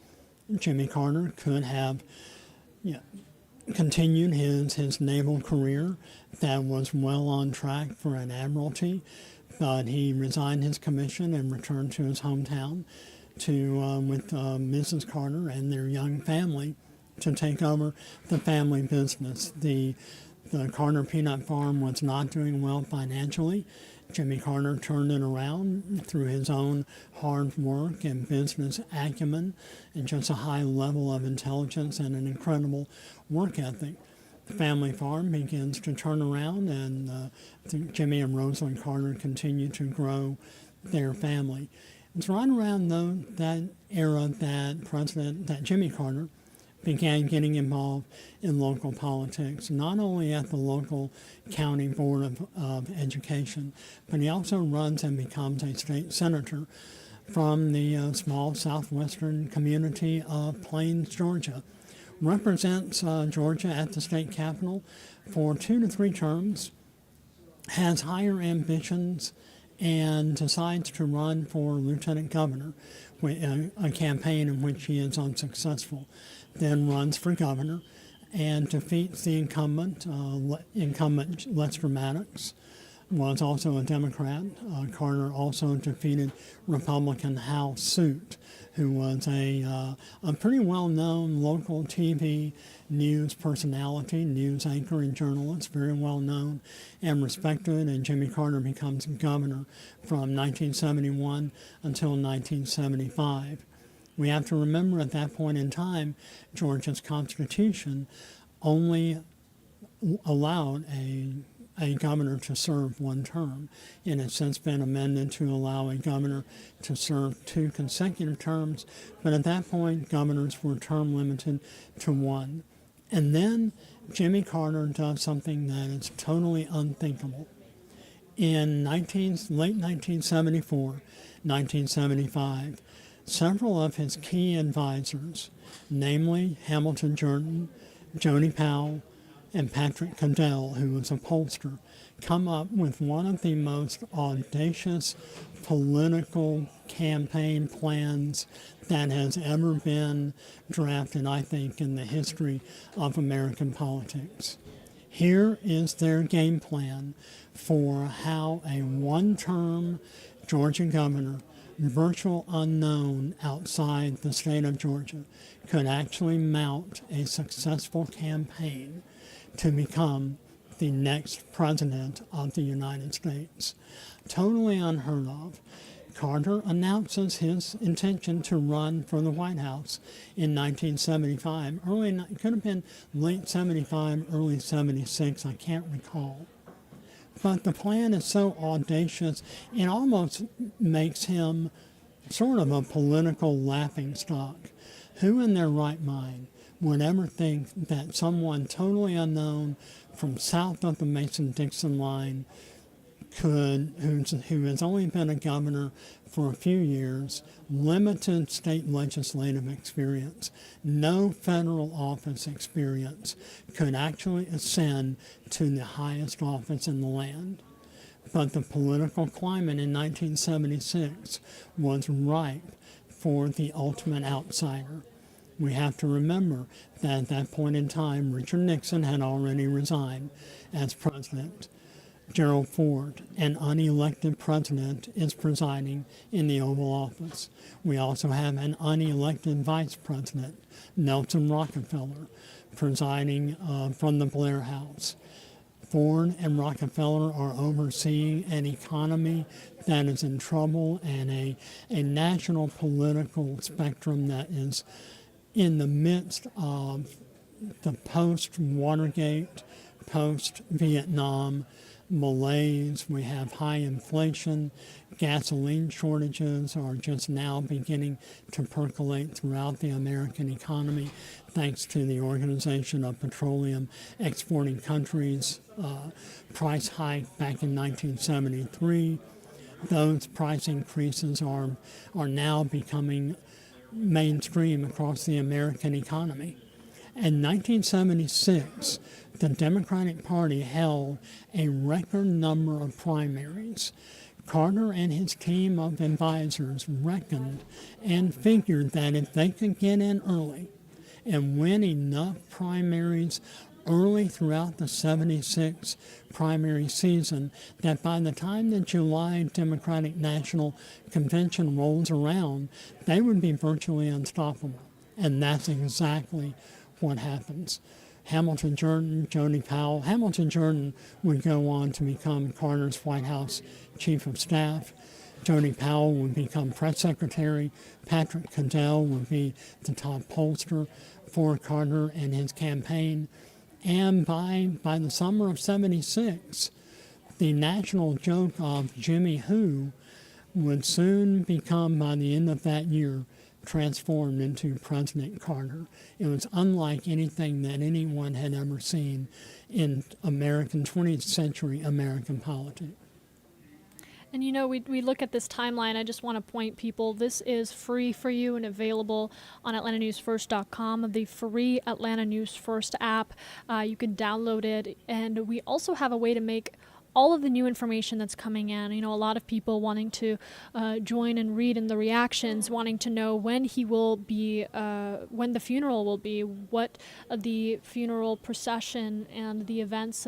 Speaker 2: Jimmy Carter could have continued his naval career that was well on track for an admiralty, but he resigned his commission and returned to his hometown with Mrs. Carter and their young family to take over the family business. The Carter Peanut Farm was not doing well financially. Jimmy Carter turned it around through his own hard work and business acumen and just a high level of intelligence and an incredible work ethic. The family farm begins to turn around, and Jimmy and Rosalynn Carter continue to grow their family. It's right around that era that Jimmy Carter began getting involved in local politics, not only at the local county board of education, but he also runs and becomes a state senator from the small southwestern community of Plains, Georgia. Represents Georgia at the state capitol for 2 to 3 terms, has higher ambitions, and decides to run for lieutenant governor, a campaign in which he is unsuccessful, then runs for governor and defeats the incumbent Lester Maddox, was also a Democrat. Carter also defeated Republican Hal Suit, who was a pretty well-known local TV news personality, news anchor and journalist, very well-known and respected, and Jimmy Carter becomes governor from 1971 until 1975. We have to remember at that point in time, Georgia's Constitution only allowed a governor to serve 1 term. It has since been amended to allow a governor to serve 2 consecutive terms, but at that point, governors were term limited to 1. And then Jimmy Carter does something that is totally unthinkable. In late 1974, 1975, several of his key advisors, namely Hamilton Jordan, Joni Powell, and Patrick Cadell, who was a pollster, come up with one of the most audacious political campaign plans that has ever been drafted, I think, in the history of American politics. Here is their game plan for how a 1-term Georgia governor, virtual unknown outside the state of Georgia, could actually mount a successful campaign to become the next president of the United States. Totally unheard of. Carter announces his intention to run for the White House in 1975. It could have been late 75, early 76, I can't recall. But the plan is so audacious, it almost makes him sort of a political laughingstock. Who in their right mind would ever think that someone totally unknown from south of the Mason-Dixon line who has only been a governor for a few years, limited state legislative experience, no federal office experience, could actually ascend to the highest office in the land? But the political climate in 1976 was ripe for the ultimate outsider. We have to remember that at that point in time, Richard Nixon had already resigned as president. Gerald Ford, an unelected president, is presiding in the Oval Office. We also have an unelected vice president, Nelson Rockefeller, presiding from the Blair House. Ford and Rockefeller are overseeing an economy that is in trouble and a national political spectrum that is in the midst of the post-Watergate, post-Vietnam malaise. We have high inflation. Gasoline shortages are just now beginning to percolate throughout the American economy thanks to the Organization of Petroleum Exporting Countries price hike back in 1973. Those price increases are now becoming mainstream across the American economy. In 1976, the Democratic Party held a record number of primaries. Carter and his team of advisors reckoned and figured that if they could get in early and win enough primaries early throughout the 76 primary season, that by the time the July Democratic National Convention rolls around, they would be virtually unstoppable. And that's exactly what happens. Hamilton Jordan, Jody Powell. Hamilton Jordan would go on to become Carter's White House Chief of Staff. Jody Powell would become press secretary. Patrick Cadell would be the top pollster for Carter and his campaign. And by the summer of 76, the national joke of Jimmy Who would soon become, by the end of that year, transformed into President Carter. It was unlike anything that anyone had ever seen in 20th century American politics.
Speaker 1: And you know, we look at this timeline. I just want to point people, this is free for you and available on AtlantaNewsFirst.com, the free Atlanta News First app. You can download it. And we also have a way to make all of the new information that's coming in. You know, a lot of people wanting to join and read in the reactions, wanting to know when he will be, when the funeral will be, what the funeral procession and the events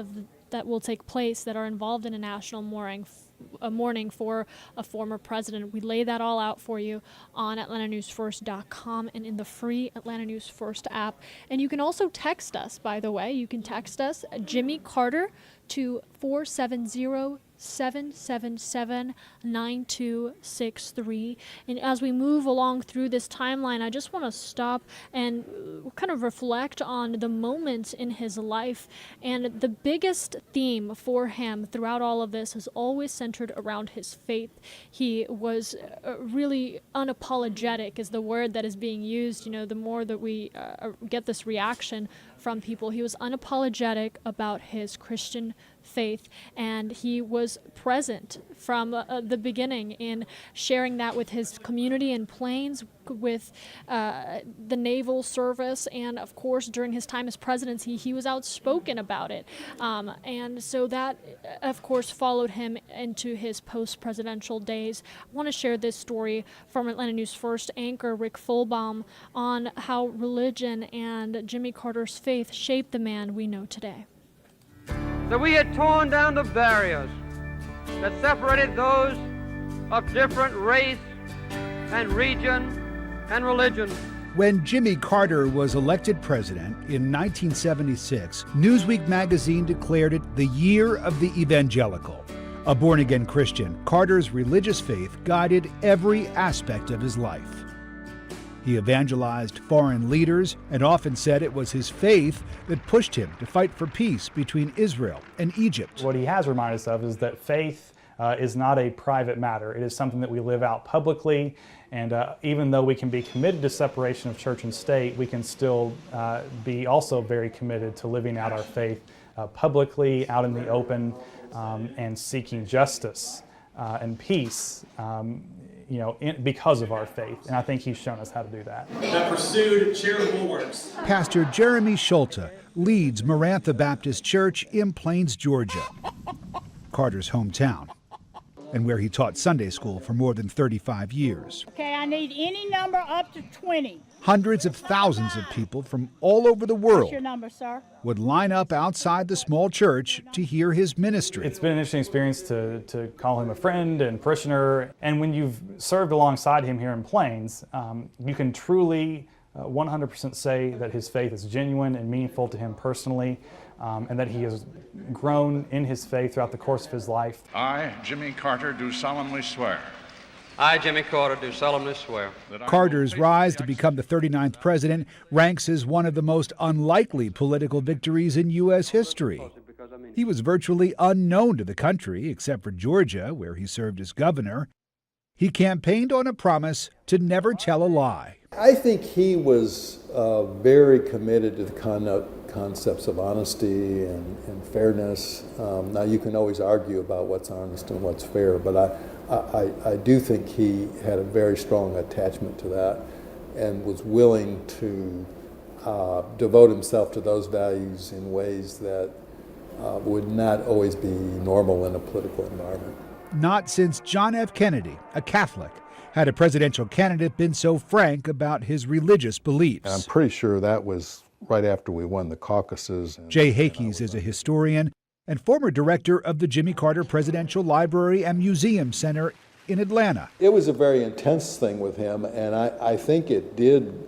Speaker 1: that will take place that are involved in a national mourning for a former president. We lay that all out for you on AtlantaNewsFirst.com and in the free Atlanta News First app. And you can also text us, by the way. You can text us, Jimmy Carter, to 470-777-9263. And as we move along through this timeline, I just want to stop and kind of reflect on the moments in his life. And the biggest theme for him throughout all of this has always centered around his faith. He was really unapologetic is the word that is being used. You know, the more that we get this reaction from people, he was unapologetic about his Christian faith, and he was present from the beginning in sharing that with his community in Plains, with the naval service, and of course during his time as presidency he was outspoken about it, and so that of course followed him into his post-presidential days. I want to share this story from Atlanta News First anchor Rick Fulbaum on how religion and Jimmy Carter's faith shaped the man we know today.
Speaker 14: That we had torn down the barriers that separated those of different race and region and religion.
Speaker 15: When Jimmy Carter was elected president in 1976, Newsweek magazine declared it the year of the evangelical. A born-again Christian, Carter's religious faith guided every aspect of his life. He evangelized foreign leaders and often said it was his faith that pushed him to fight for peace between Israel and Egypt.
Speaker 16: What he has reminded us of is that faith is not a private matter. It is something that we live out publicly, and even though we can be committed to separation of church and state, we can still be also very committed to living out our faith publicly, out in the open, and seeking justice and peace. Because of our faith. And I think he's shown us how to do that.
Speaker 17: That pursued charitable works.
Speaker 15: Pastor Jeremy Schulte leads Marantha Baptist Church in Plains, Georgia. Carter's hometown, and where he taught Sunday school for more than 35 years.
Speaker 18: Okay, I need any number up to 20.
Speaker 15: Hundreds of thousands of people from all over the world
Speaker 18: What's your number, sir?
Speaker 15: would line up outside the small church to hear his ministry.
Speaker 16: It's been an interesting experience to call him a friend and parishioner. And when you've served alongside him here in Plains, you can truly 100% say that his faith is genuine and meaningful to him personally, and that he has grown in his faith throughout the course of his life.
Speaker 8: I, Jimmy Carter, do solemnly swear.
Speaker 14: I, Jimmy Carter, do solemnly swear.
Speaker 15: Carter's rise to become the 39th president ranks as one of the most unlikely political victories in U.S. history. He was virtually unknown to the country, except for Georgia, where he served as governor. He campaigned on a promise to never tell a lie.
Speaker 13: I think he was very committed to the concepts of honesty and fairness. Now, you can always argue about what's honest and what's fair, but I do think he had a very strong attachment to that and was willing to devote himself to those values in ways that would not always be normal in a political environment.
Speaker 15: Not since John F. Kennedy, a Catholic, had a presidential candidate been so frank about his religious beliefs.
Speaker 13: I'm pretty sure that was right after we won the caucuses.
Speaker 15: Jay Hakes is a historian and former director of the Jimmy Carter Presidential Library and Museum Center in Atlanta.
Speaker 13: It was a very intense thing with him, and I think it did,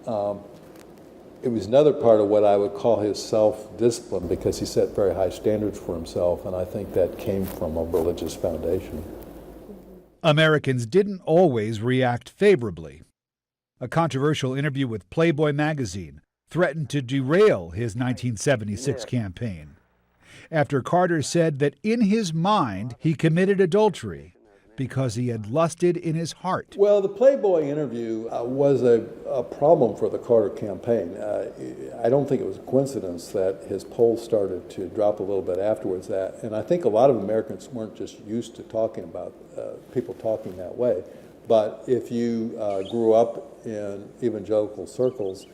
Speaker 13: it was another part of what I would call his self-discipline, because he set very high standards for himself, and I think that came from a religious foundation.
Speaker 15: Americans didn't always react favorably. A controversial interview with Playboy magazine threatened to derail his 1976 campaign, after Carter said that in his mind he committed adultery because he had lusted in his heart.
Speaker 13: Well, the Playboy interview was a problem for the Carter campaign. I don't think it was a coincidence that his polls started to drop a little bit afterwards. And I think a lot of Americans weren't just used to talking about people talking that way. But if you grew up in evangelical circles,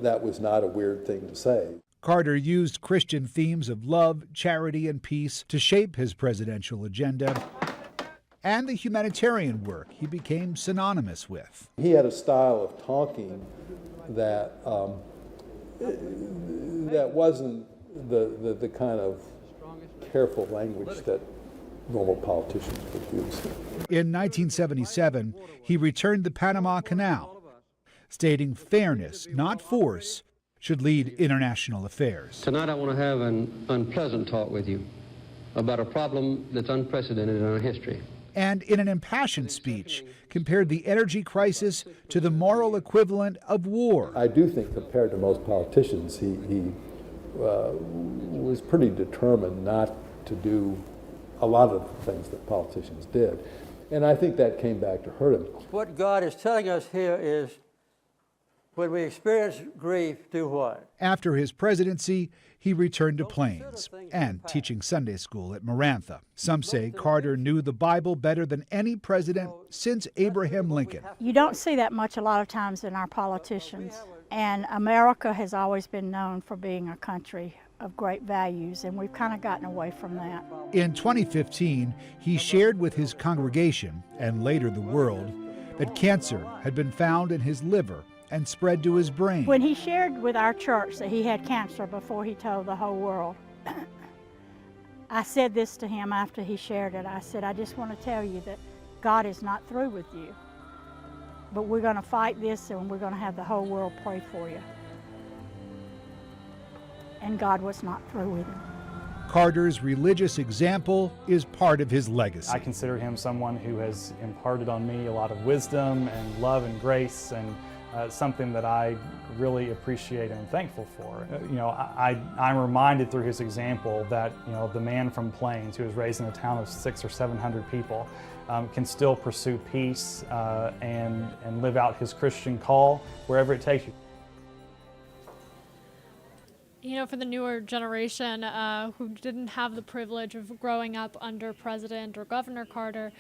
Speaker 13: that was not a weird thing to say.
Speaker 15: Carter used Christian themes of love, charity, and peace to shape his presidential agenda and the humanitarian work he became synonymous with.
Speaker 13: He had a style of talking that that wasn't the kind of careful language that normal politicians would use.
Speaker 15: In 1977, he returned the Panama Canal, stating fairness, not force, should lead international affairs.
Speaker 14: Tonight I want to have an unpleasant talk with you about a problem that's unprecedented in our history.
Speaker 15: And in an impassioned speech, compared the energy crisis to the moral equivalent of war.
Speaker 13: I do think, compared to most politicians, he was pretty determined not to do a lot of the things that politicians did. And I think that came back to hurt him.
Speaker 14: What God is telling us here is, when we experience grief, do what?
Speaker 15: After his presidency, he returned to Plains and teaching Sunday school at Marantha. Some say Carter knew the Bible better than any president since Abraham Lincoln.
Speaker 18: You don't see that much a lot of times in our politicians. And America has always been known for being a country of great values, and we've kind of gotten away from that.
Speaker 15: In 2015, he shared with his congregation, and later the world, that cancer had been found in his liver and spread to his brain.
Speaker 18: When he shared with our church that he had cancer before he told the whole world, I said this to him after he shared it. I said, I just want to tell you that God is not through with you, but we're going to fight this and we're going to have the whole world pray for you. And God was not through with him.
Speaker 15: Carter's religious example is part of his legacy.
Speaker 16: I consider him someone who has imparted on me a lot of wisdom and love and grace, and something that I really appreciate and am thankful for. I'm reminded through his example that the man from Plains, who was raised in a town of 600 or 700 people, can still pursue peace and live out his Christian call wherever it takes you.
Speaker 1: You know, for the newer generation who didn't have the privilege of growing up under President or Governor Carter,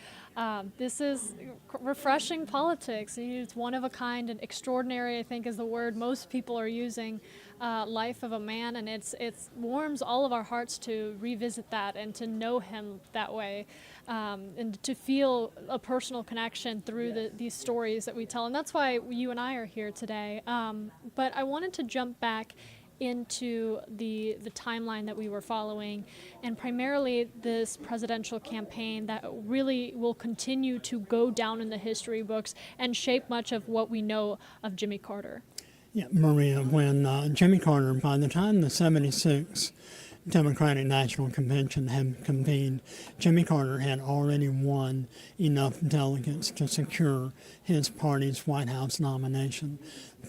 Speaker 1: this is refreshing politics. It's one of a kind and extraordinary, I think, is the word most people are using, life of a man, and it warms all of our hearts to revisit that and to know him that way, and to feel a personal connection through these stories that we tell. And that's why you and I are here today. But I wanted to jump back into the timeline that we were following, and primarily this presidential campaign that really will continue to go down in the history books and shape much of what we know of Jimmy Carter.
Speaker 2: Yeah, Maria, when Jimmy Carter, by the time the 76 Democratic National Convention had convened, Jimmy Carter had already won enough delegates to secure his party's White House nomination.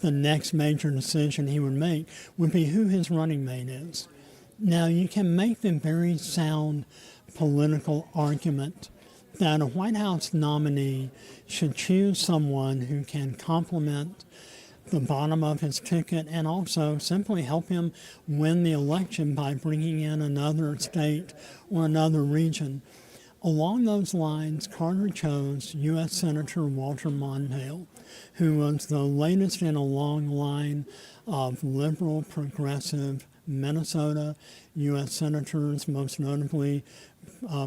Speaker 2: The next major decision he would make would be who his running mate is. Now, you can make the very sound political argument that a White House nominee should choose someone who can complement the bottom of his ticket and also simply help him win the election by bringing in another state or another region. Along those lines, Carter chose U.S. Senator Walter Mondale, who was the latest in a long line of liberal, progressive Minnesota U.S. senators, most notably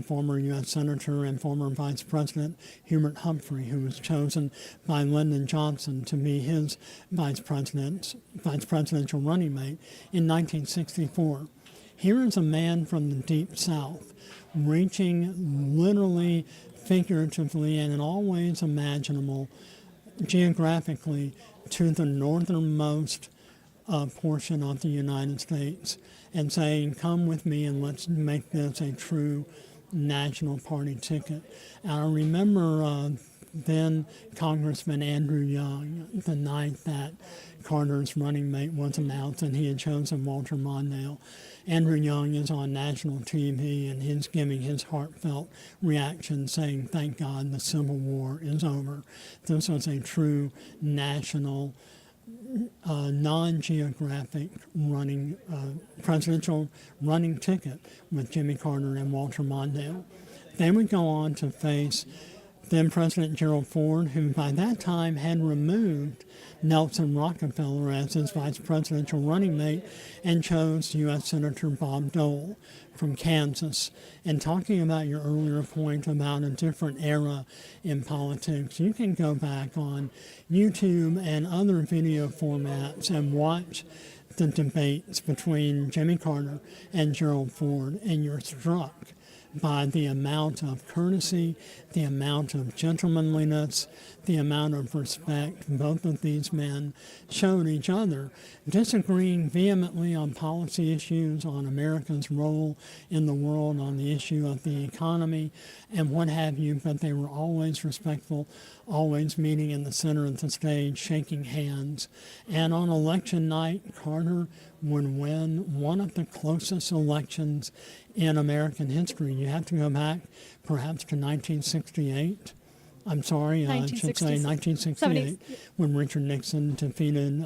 Speaker 2: former U.S. Senator and former Vice President Hubert Humphrey, who was chosen by Lyndon Johnson to be his vice presidential running mate in 1964. Here is a man from the Deep South reaching literally, figuratively, and in all ways imaginable, geographically, to the northernmost portion of the United States and saying, come with me and let's make this a true national party ticket. And I remember then Congressman Andrew Young, the night that Carter's running mate was announced and he had chosen Walter Mondale. Andrew Young is on national TV and he's giving his heartfelt reaction saying, thank God the Civil War is over. This was a true national non-geographic presidential running ticket with Jimmy Carter and Walter Mondale. They would go on to face then President Gerald Ford, who by that time had removed Nelson Rockefeller as his vice presidential running mate and chose U.S. Senator Bob Dole from Kansas. And talking about your earlier point about a different era in politics, you can go back on YouTube and other video formats and watch the debates between Jimmy Carter and Gerald Ford, and you're struck by the amount of courtesy, the amount of gentlemanliness, the amount of respect both of these men showed each other, disagreeing vehemently on policy issues, on America's role in the world, on the issue of the economy, and what have you, but they were always respectful, always meeting in the center of the stage, shaking hands. And on election night, Carter would win one of the closest elections in American history. You have to go back perhaps to 1968. I'm sorry, I should say 1968, when Richard Nixon defeated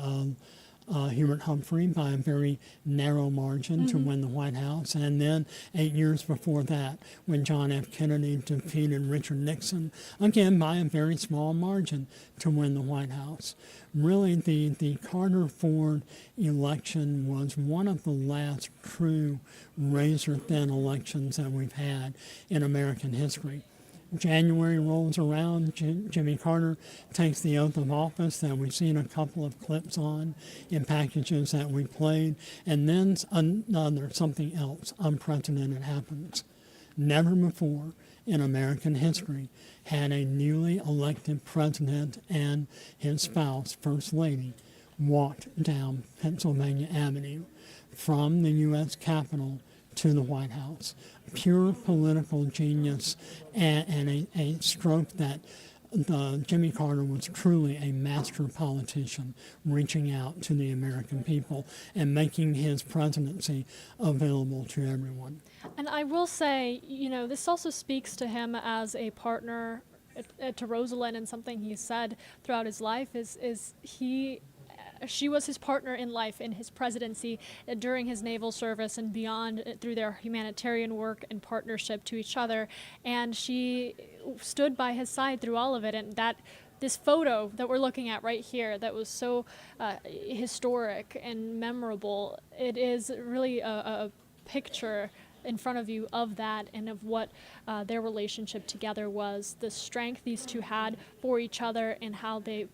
Speaker 2: Hubert Humphrey by a very narrow margin to win the White House. And then 8 years before that, when John F. Kennedy defeated Richard Nixon, again by a very small margin to win the White House. Really, the Carter-Ford election was one of the last true razor-thin elections that we've had in American history. January rolls around, Jimmy Carter takes the oath of office that we've seen a couple of clips on in packages that we played, and then something else unprecedented happens. Never before in American history had a newly elected president and his spouse, First Lady, walked down Pennsylvania Avenue from the U.S. Capitol to the White House. Pure political genius and a stroke that Jimmy Carter was truly a master politician, reaching out to the American people and making his presidency available to everyone.
Speaker 1: And I will say, you know, this also speaks to him as a partner to Rosalynn, and something he said throughout his life is he she was his partner in life in his presidency, during his naval service and beyond, through their humanitarian work and partnership to each other. And she stood by his side through all of it. And this photo that we're looking at right here that was so historic and memorable, it is really a picture in front of you of that and of what their relationship together was, the strength these two had for each other, and how they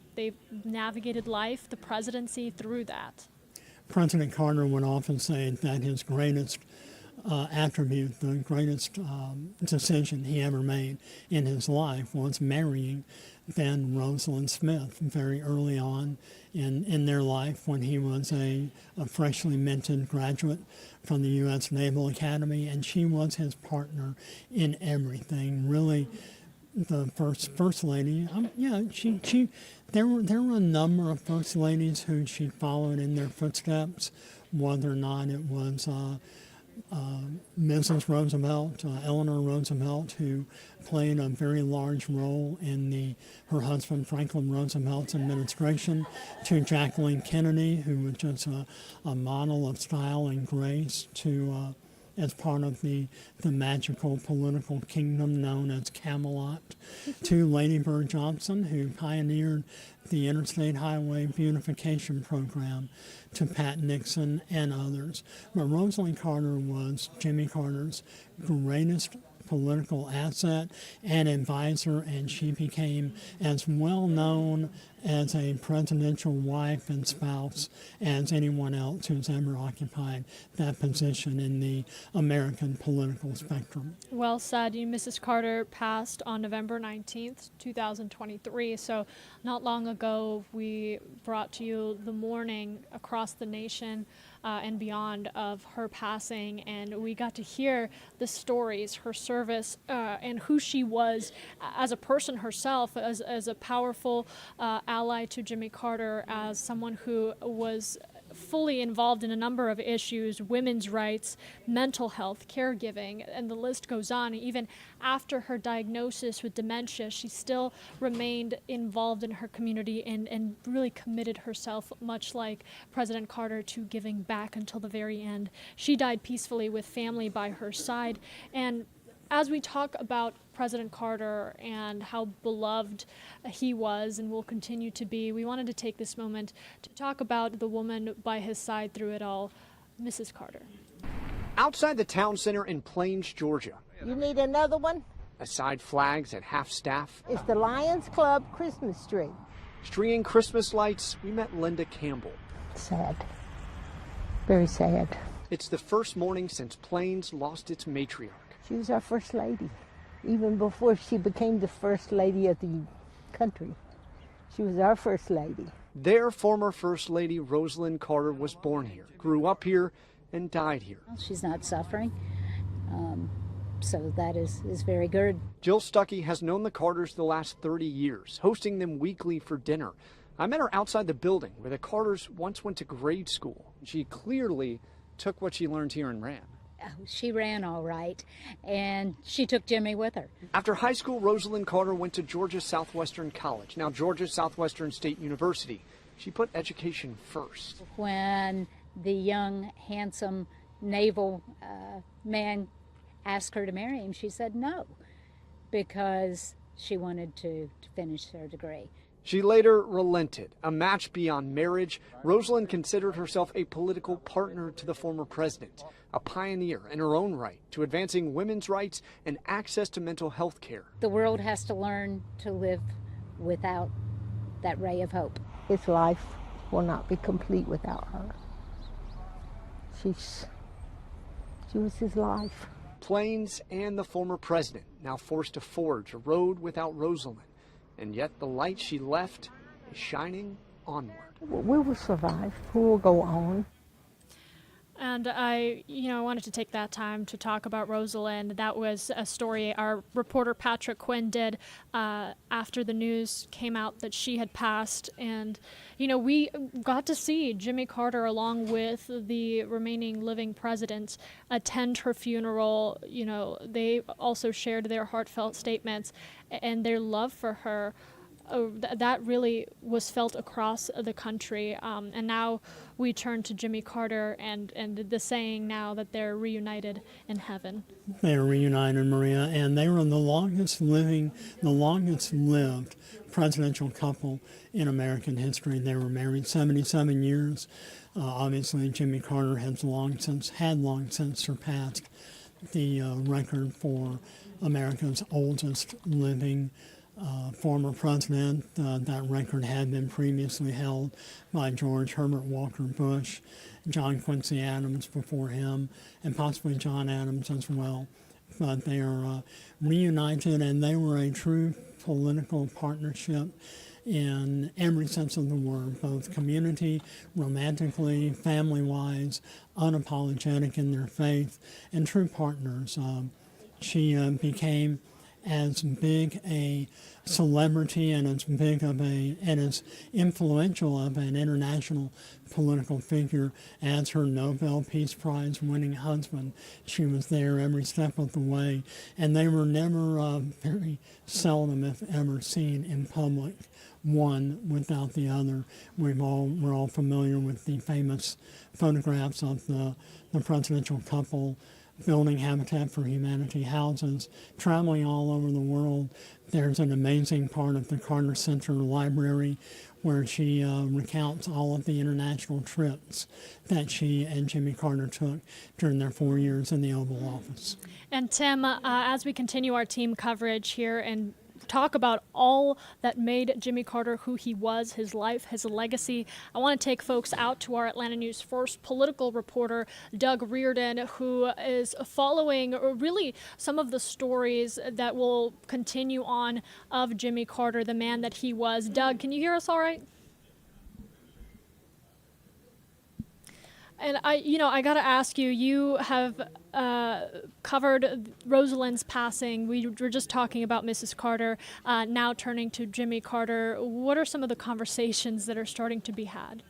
Speaker 1: navigated life, the presidency, through that.
Speaker 2: President Carter would often say that his greatest attribute, the greatest decision he ever made in his life was marrying then Rosalynn Smith very early on in their life, when he was a freshly minted graduate from the U.S. Naval Academy, and she was his partner in everything. Really, the first lady. There were a number of first ladies who she followed in their footsteps, whether or not it was Mrs. Roosevelt, Eleanor Roosevelt, who played a very large role in her husband Franklin Roosevelt's administration, to Jacqueline Kennedy, who was just a model of style and grace, to as part of the magical political kingdom known as Camelot, to Lady Bird Johnson, who pioneered the Interstate Highway Beautification Program, to Pat Nixon and others. But Rosalynn Carter was Jimmy Carter's greatest political asset and advisor, and she became as well known as a presidential wife and spouse as anyone else who's ever occupied that position in the American political spectrum.
Speaker 1: Well said. Mrs. Carter passed on November 19th, 2023. So not long ago, we brought to you the mourning across the nation and beyond of her passing, and we got to hear the stories, her service, and who she was as a person herself, as a powerful ally to Jimmy Carter, as someone who was fully involved in a number of issues: women's rights, mental health, caregiving, and the list goes on. Even after her diagnosis with dementia, she still remained involved in her community and really committed herself, much like President Carter, to giving back until the very end. She died peacefully with family by her side. And as we talk about President Carter and how beloved he was and will continue to be, we wanted to take this moment to talk about the woman by his side through it all, Mrs. Carter.
Speaker 19: Outside the town center in Plains, Georgia.
Speaker 20: You need another one?
Speaker 19: Aside flags at half-staff.
Speaker 20: It's the Lions Club Christmas tree.
Speaker 19: Stringing Christmas lights, we met Linda Campbell.
Speaker 20: Sad. Very sad.
Speaker 19: It's the first morning since Plains lost its matriarch.
Speaker 20: She was our first lady. Even before she became the first lady of the country, she was our first lady.
Speaker 19: Their former First Lady, Rosalynn Carter, was born here, grew up here, and died here.
Speaker 21: She's not suffering, so that is very good.
Speaker 19: Jill Stuckey has known the Carters the last 30 years, hosting them weekly for dinner. I met her outside the building where the Carters once went to grade school. She clearly took what she learned here and ran.
Speaker 21: She ran all right, and she took Jimmy with her.
Speaker 19: After high school, Rosalynn Carter went to Georgia Southwestern College, now Georgia Southwestern State University. She put education first.
Speaker 21: When the young, handsome naval man asked her to marry him, she said no, because she wanted to finish her degree.
Speaker 19: She later relented. A match beyond marriage, Rosalynn considered herself a political partner to the former president, a pioneer in her own right to advancing women's rights and access to mental health care.
Speaker 21: The world has to learn to live without that ray of hope.
Speaker 20: His life will not be complete without her. She was his life.
Speaker 19: Plains and the former president now forced to forge a road without Rosalynn. And yet the light she left is shining onward.
Speaker 20: We will survive. We will go on.
Speaker 1: And I wanted to take that time to talk about Rosalynn. That was a story our reporter Patrick Quinn did after the news came out that she had passed. And, we got to see Jimmy Carter, along with the remaining living presidents, attend her funeral. They also shared their heartfelt statements and their love for her. that really was felt across the country. And now we turn to Jimmy Carter and the saying now that they're reunited in heaven.
Speaker 2: They are reunited, Maria, and they were the longest lived presidential couple in American history. They were married 77 years. Obviously, Jimmy Carter had long since surpassed the record for America's oldest living former president. That record had been previously held by George Herbert Walker Bush, John Quincy Adams before him, and possibly John Adams as well. But they are reunited, and they were a true political partnership in every sense of the word, both community, romantically, family-wise, unapologetic in their faith, and true partners. She became as big a celebrity and as big of and as influential of an international political figure as her Nobel Peace Prize winning husband. She was there every step of the way, and they were never, very seldom if ever, seen in public, one without the other. We're all familiar with the famous photographs of the presidential couple building Habitat for Humanity houses, traveling all over the world. There's an amazing part of the Carter Center Library where she recounts all of the international trips that she and Jimmy Carter took during their 4 years in the Oval Office.
Speaker 1: And Tim, as we continue our team coverage here and talk about all that made Jimmy Carter who he was, his life, his legacy, I want to take folks out to our Atlanta News First political reporter, Doug Reardon, who is following really some of the stories that will continue on of Jimmy Carter, the man that he was. Doug, can you hear us all right? And I got to ask you, you have covered Rosalynn's passing. We were just talking about Mrs. Carter, now turning to Jimmy Carter. What are some of the conversations that are starting to be had?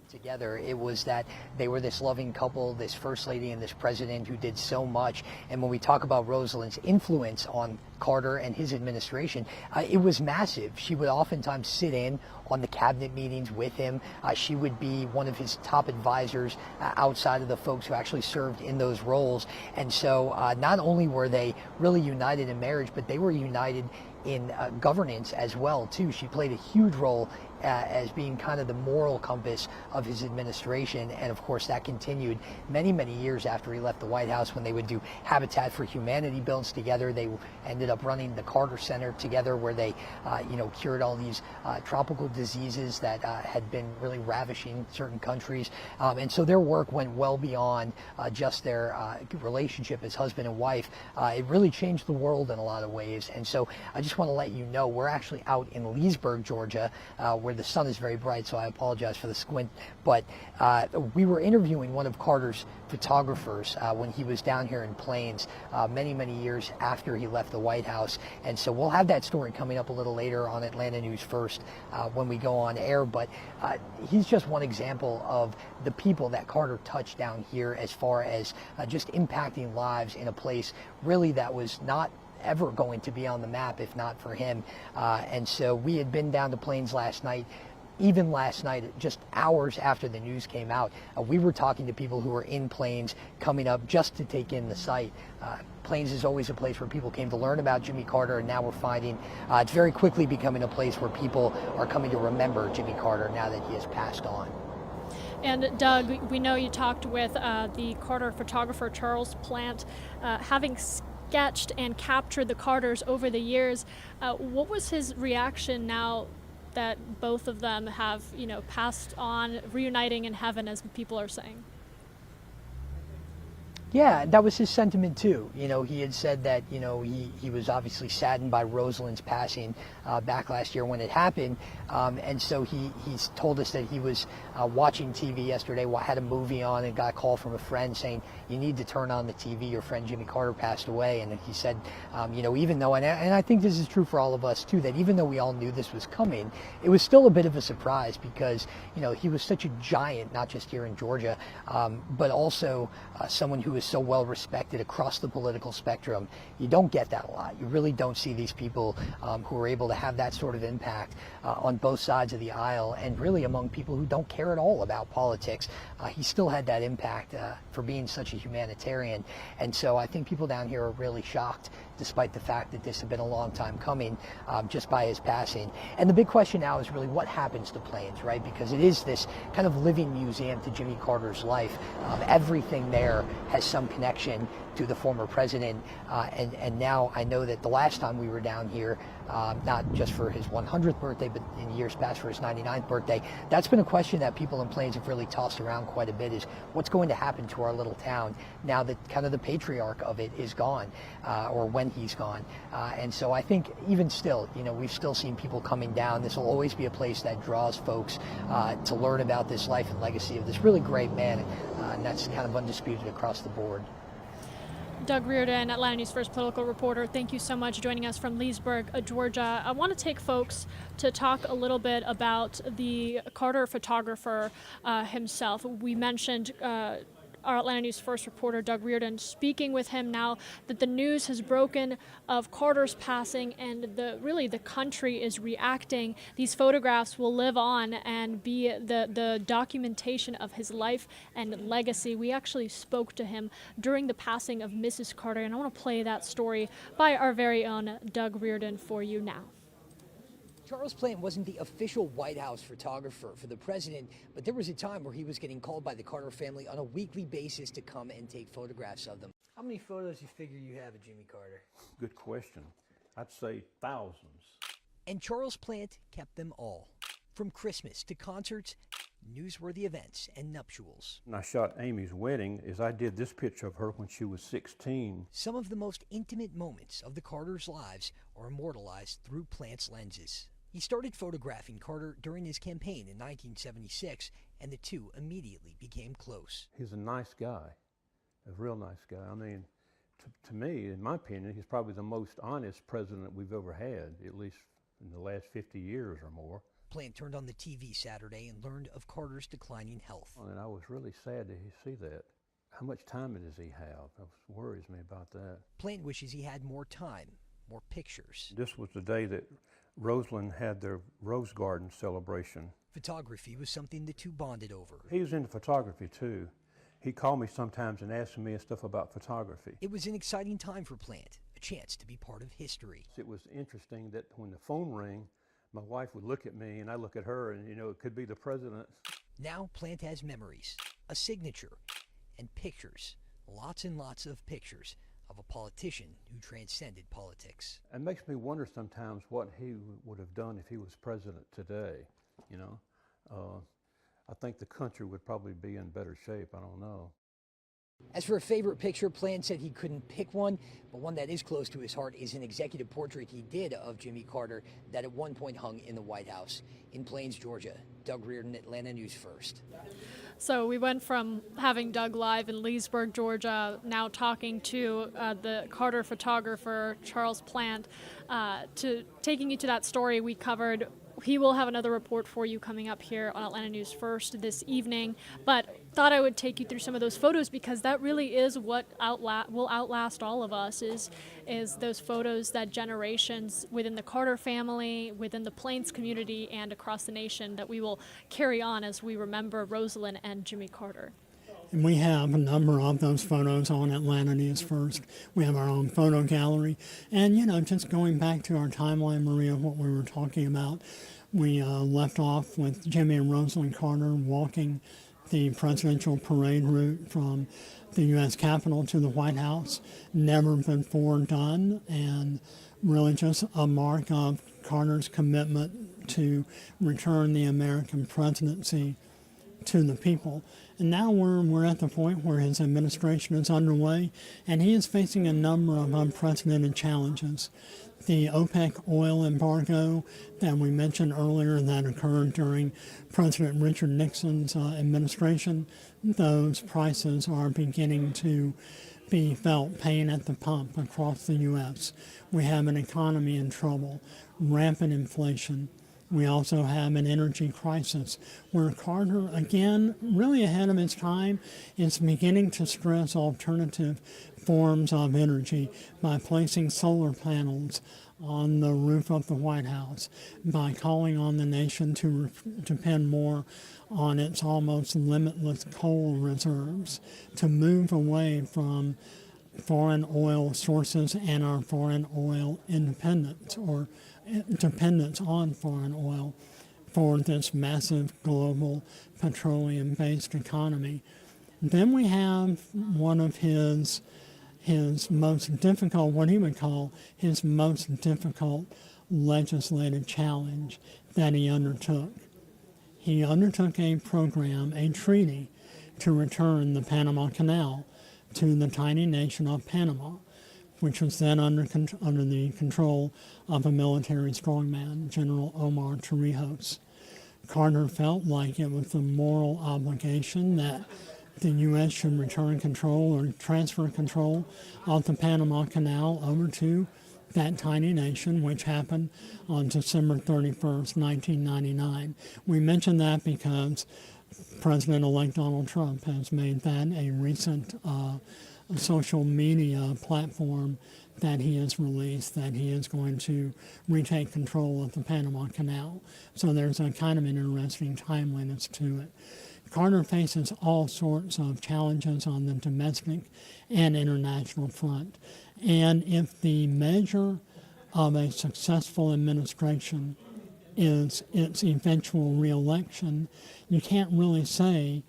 Speaker 5: Together, it was that they were this loving couple, this first lady and this president who did so much. And when we talk about Rosalynn's influence on Carter and his administration, it was massive. She would oftentimes sit in on the cabinet meetings with him. She would be one of his top advisors outside of the folks who actually served in those roles. And so not only were they really united in marriage, but they were united in governance as well, too. She played a huge role as being kind of the moral compass of his administration. And of course, that continued many, many years after he left the White House when they would do Habitat for Humanity builds together. They ended up running the Carter Center together where they, cured all these tropical diseases that had been really ravishing certain countries. And so their work went well beyond just their relationship as husband and wife. It really changed the world in a lot of ways. And so I just want to let you know, we're actually out in Leesburg, Georgia, where the sun is very bright, so I apologize for the squint. But we were interviewing one of Carter's photographers when he was down here in Plains many, many years after he left the White House. And so we'll have that story coming up a little later on Atlanta News First when we go on air. But he's just one example of the people that Carter touched down here as far as just impacting lives in a place really that was not ever going to be on the map if not for him. And so we had been down to Plains last night. Even last night, just hours after the news came out, we were talking to people who were in Plains coming up just to take in the site. Plains is always a place where people came to learn about Jimmy Carter, and now we're finding it's very quickly becoming a place where people are coming to remember Jimmy Carter now that he has passed on.
Speaker 1: And Doug, we know you talked with the Carter photographer Charles Plant, having sketched and captured the Carters over the years. What was his reaction now that both of them have, passed on, reuniting in heaven, as people are saying?
Speaker 5: Yeah, that was his sentiment too. He had said that, he was obviously saddened by Rosalynn's passing back last year when it happened. And so he's told us that he was watching TV yesterday, had a movie on, and got a call from a friend saying, you need to turn on the TV, your friend Jimmy Carter passed away. And he said, even though, and I think this is true for all of us too, that even though we all knew this was coming, it was still a bit of a surprise because, he was such a giant, not just here in Georgia, but also someone who was so well respected across the political spectrum. You don't get that a lot. You really don't see these people who are able to have that sort of impact on both sides of the aisle, and really among people who don't care at all about politics. He still had that impact for being such a humanitarian. And so I think people down here are really shocked, despite the fact that this had been a long time coming, just by his passing. And the big question now is really what happens to Plains, right? Because it is this kind of living museum to Jimmy Carter's life. Everything there has some connection to the former president. And now I know that the last time we were down here, not just for his 100th birthday, but in years past for his 99th birthday, that's been a question that people in Plains have really tossed around quite a bit, is what's going to happen to our little town now that kind of the patriarch of it is gone, or when he's gone. And so I think even still, we've still seen people coming down. This will always be a place that draws folks to learn about this life and legacy of this really great man, and that's kind of undisputed across the board.
Speaker 1: Doug Reardon, Atlanta News First political reporter, thank you so much joining us from Leesburg, Georgia. I want to take folks to talk a little bit about the Carter photographer himself. We mentioned our Atlanta News First reporter, Doug Reardon, speaking with him now that the news has broken of Carter's passing, and the country is reacting. These photographs will live on and be the documentation of his life and legacy. We actually spoke to him during the passing of Mrs. Carter, and I want to play that story by our very own Doug Reardon for you now.
Speaker 5: Charles Plant wasn't the official White House photographer for the president, but there was a time where he was getting called by the Carter family on a weekly basis to come and take photographs of them. How many photos do you figure you have of Jimmy Carter?
Speaker 4: Good question. I'd say thousands.
Speaker 5: And Charles Plant kept them all. From Christmas to concerts, newsworthy events, and nuptials.
Speaker 4: When I shot Amy's wedding, I did this picture of her when she was 16.
Speaker 5: Some of the most intimate moments of the Carters' lives are immortalized through Plant's lenses. He started photographing Carter during his campaign in 1976, and the two immediately became close.
Speaker 4: He's a nice guy, a real nice guy. I mean, to me, in my opinion, he's probably the most honest president we've ever had, at least in the last 50 years or more.
Speaker 5: Plant turned on the TV Saturday and learned of Carter's declining health.
Speaker 4: And I was really sad to see that. How much time does he have? That worries me about that.
Speaker 5: Plant wishes he had more time, more pictures.
Speaker 4: This was the day that Rosalynn had their Rose Garden celebration.
Speaker 5: Photography was something the two bonded over.
Speaker 4: He was into photography too. He called me sometimes and asked me stuff about photography.
Speaker 5: It was an exciting time for Plant, a chance to be part of history.
Speaker 4: It was interesting that when the phone rang, my wife would look at me and I look at her, and it could be the president.
Speaker 5: Now Plant has memories, a signature, and pictures, lots and lots of pictures of a politician who transcended politics.
Speaker 4: It makes me wonder sometimes what he would have done if he was president today, I think the country would probably be in better shape. I don't know.
Speaker 5: As for a favorite picture, Plant said he couldn't pick one, but one that is close to his heart is an executive portrait he did of Jimmy Carter that at one point hung in the White House. In Plains, Georgia, Doug Reardon, Atlanta News First.
Speaker 1: So we went from having Doug live in Leesburg, Georgia, now talking to the Carter photographer, Charles Plant, to taking you to that story we covered. He will have another report for you coming up here on Atlanta News First this evening, but thought I would take you through some of those photos because that really is what will outlast all of us, is those photos that generations within the Carter family, within the Plains community, and across the nation that we will carry on as we remember Rosalynn and Jimmy Carter.
Speaker 2: And we have a number of those photos on Atlanta News First. We have our own photo gallery. And, just going back to our timeline, Maria, what we were talking about, we left off with Jimmy and Rosalynn Carter walking the presidential parade route from the U.S. Capitol to the White House. Never before done, and really just a mark of Carter's commitment to return the American presidency to the people. And now we're at the point where his administration is underway, and he is facing a number of unprecedented challenges. The OPEC oil embargo that we mentioned earlier that occurred during President Richard Nixon's administration, those prices are beginning to be felt paying at the pump across the U.S. We have an economy in trouble, rampant inflation, We also have an energy crisis where Carter, again, really ahead of his time, is beginning to stress alternative forms of energy by placing solar panels on the roof of the White House, by calling on the nation to depend more on its almost limitless coal reserves, to move away from foreign oil sources and our foreign oil independence or dependence on foreign oil for this massive global petroleum-based economy. Then we have one of his most difficult, what he would call his most difficult legislative challenge that he undertook. He undertook a program, a treaty, to return the Panama Canal to the tiny nation of Panama, which was then under the control of a military strongman, General Omar Torrijos. Carter felt like it was a moral obligation that the U.S. should return control or transfer control of the Panama Canal over to that tiny nation, which happened on December 31st, 1999. We mention that because President-elect Donald Trump has made that a recent social media platform that he has released, that he is going to retake control of the Panama Canal. So there's a kind of an interesting timeliness to it. Carter faces all sorts of challenges on the domestic and international front. And if the measure of a successful administration is its eventual reelection, you can't really say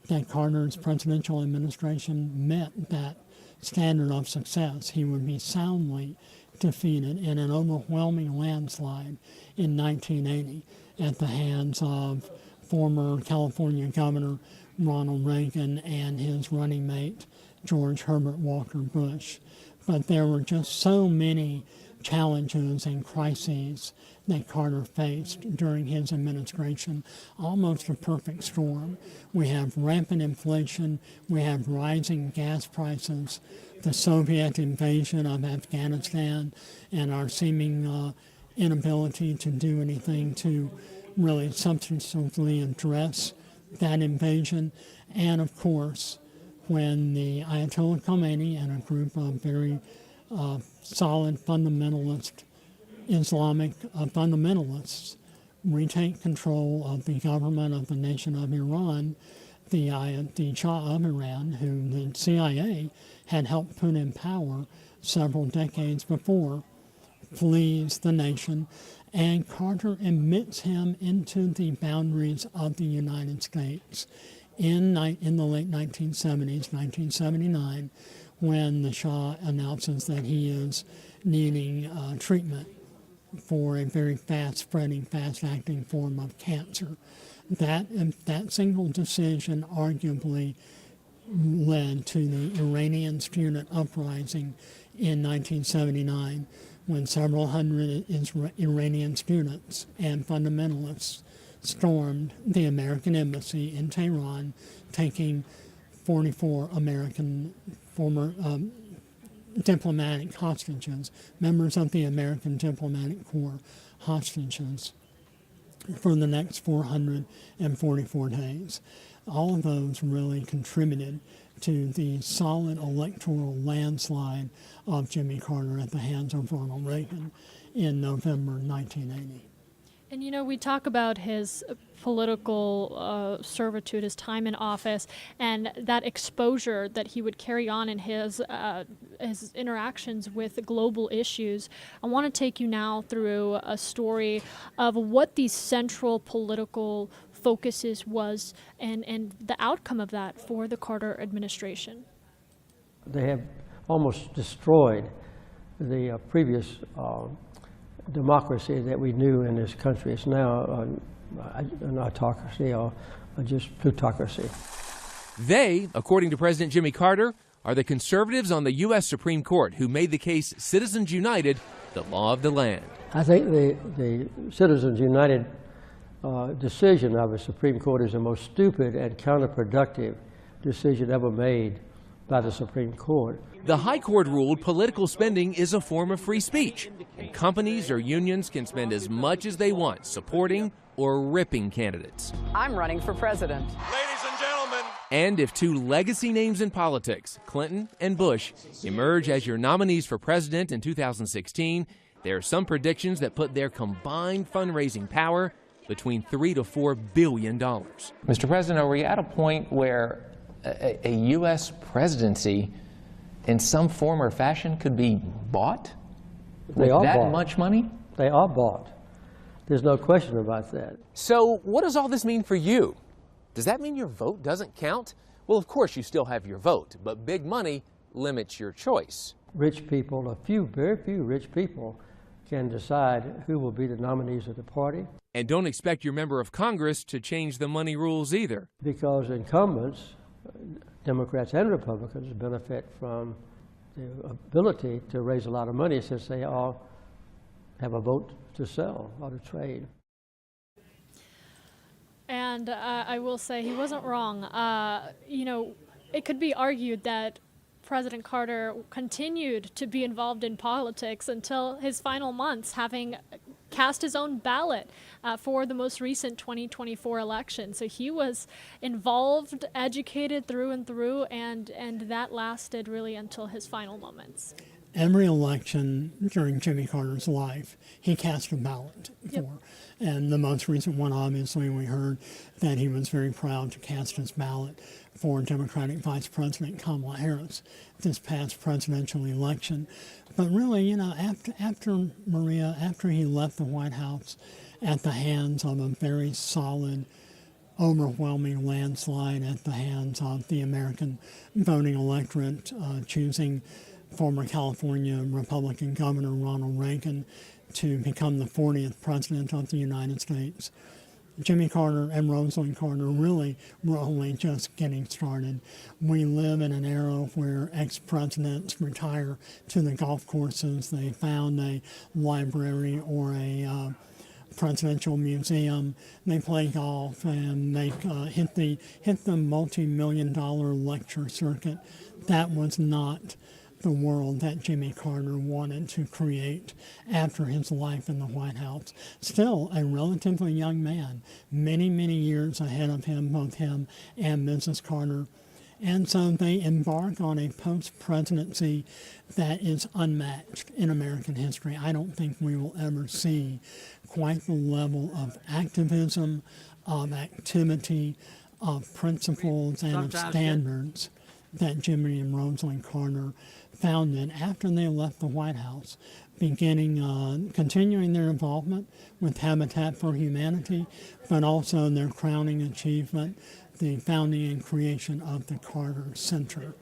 Speaker 2: that Carter's presidential administration met that standard of success. He would be soundly defeated in an overwhelming landslide in 1980 at the hands of former California Governor Ronald Reagan and his running mate, George Herbert Walker Bush. But there were just so many challenges and crises that Carter faced during his administration, almost a perfect storm. We have rampant inflation, we have rising gas prices, the Soviet invasion of Afghanistan, and our seeming inability to do anything to really substantively address that invasion. And of course, when the Ayatollah Khomeini and a group of very solid fundamentalist Islamic fundamentalists retake control of the government of the nation of Iran, the Shah of Iran, who the CIA had helped put in power several decades before, flees the nation, and Carter admits him into the boundaries of the United States in the late 1970s, 1979, when the Shah announces that he is needing treatment for a very fast-spreading, fast-acting form of cancer. That single decision arguably led to the Iranian student uprising in 1979, when several hundred Iranian students and fundamentalists stormed the American embassy in Tehran, taking 44 American former diplomatic hostages, members of the American Diplomatic Corps hostages, for the next 444 days. All of those really contributed to the solid electoral landslide of Jimmy Carter at the hands of Ronald Reagan in November 1980.
Speaker 1: And you know, we talk about his political servitude, his time in office, and that exposure that he would carry on in his interactions with global issues. I want to take you now through a story of what these central political focuses was and the outcome of that for the Carter administration.
Speaker 6: They have almost destroyed the previous democracy that we knew in this country. It's now an autocracy or just plutocracy.
Speaker 22: They, according to President Jimmy Carter, are the conservatives on the U.S. Supreme Court who made the case Citizens United the law of the land.
Speaker 6: I think the Citizens United decision of the Supreme Court is the most stupid and counterproductive decision ever made by the Supreme Court.
Speaker 22: The High Court ruled political spending is a form of free speech, and companies or unions can spend as much as they want supporting or ripping candidates.
Speaker 7: I'm running for president.
Speaker 22: Ladies and gentlemen. And if two legacy names in politics, Clinton and Bush, emerge as your nominees for president in 2016, there are some predictions that put their combined fundraising power between $3 to $4 billion.
Speaker 11: Mr. President, are we at a point where a U.S. presidency in some form or fashion could be bought with that much money?
Speaker 6: They are bought. There's no question about that.
Speaker 22: So what does all this mean for you? Does that mean your vote doesn't count? Well, of course you still have your vote, but big money limits your choice.
Speaker 6: Rich people, very few rich people, can decide who will be the nominees of the party.
Speaker 22: And don't expect your member of Congress to change the money rules either.
Speaker 6: Because incumbents, Democrats and Republicans, benefit from the ability to raise a lot of money since they all have a vote to sell or to trade.
Speaker 1: And I will say he wasn't wrong. It could be argued that President Carter continued to be involved in politics until his final months, having cast his own ballot for the most recent 2024 election. So he was involved, educated through and through, and that lasted really until his final moments.
Speaker 2: Every election during Jimmy Carter's life, he cast a ballot for. And the most recent one, obviously, we heard that he was very proud to cast his ballot for Democratic Vice President Kamala Harris this past presidential election. But really, after Maria, after he left the White House at the hands of a very solid, overwhelming landslide at the hands of the American voting electorate, choosing former California Republican Governor Ronald Reagan to become the 40th President of the United States. Jimmy Carter and Rosalynn Carter really were only just getting started. We live in an era where ex-presidents retire to the golf courses. They found a library or a presidential museum. They play golf and they hit the multi-million-dollar lecture circuit. That was not the world that Jimmy Carter wanted to create after his life in the White House. Still a relatively young man, many, many years ahead of him, both him and Mrs. Carter. And so they embark on a post-presidency that is unmatched in American history. I don't think we will ever see quite the level of activism, of activity, of principles, and of standards that Jimmy and Rosalynn Carter founded after they left the White House, continuing their involvement with Habitat for Humanity, but also their crowning achievement, the founding and creation of the Carter Center.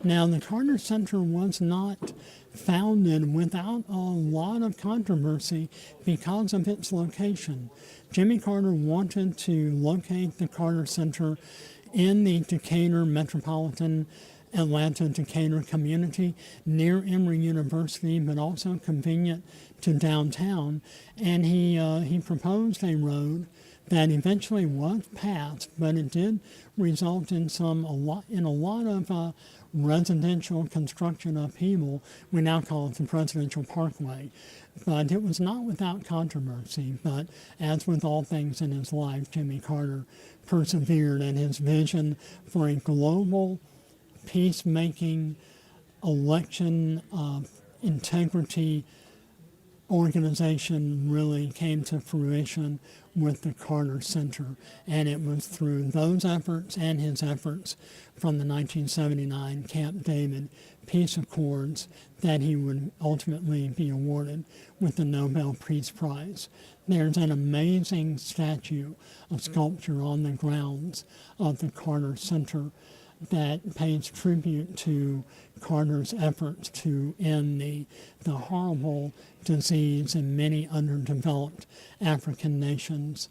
Speaker 2: Now, the Carter Center was not founded without a lot of controversy because of its location. Jimmy Carter wanted to locate the Carter Center in the Decatur metropolitan Atlanta-Decatur community near Emory University, but also convenient to downtown. And he proposed a road that eventually was passed, but it did result in a lot of residential construction upheaval. We now call it the Presidential Parkway. But it was not without controversy. But as with all things in his life, Jimmy Carter persevered, and his vision for a global peacemaking, election integrity organization really came to fruition with the Carter Center. And it was through those efforts and his efforts from the 1979 Camp David Peace Accords that he would ultimately be awarded with the Nobel Peace Prize. There's an amazing statue of sculpture on the grounds of the Carter Center that pays tribute to Carter's efforts to end the horrible disease in many underdeveloped African nations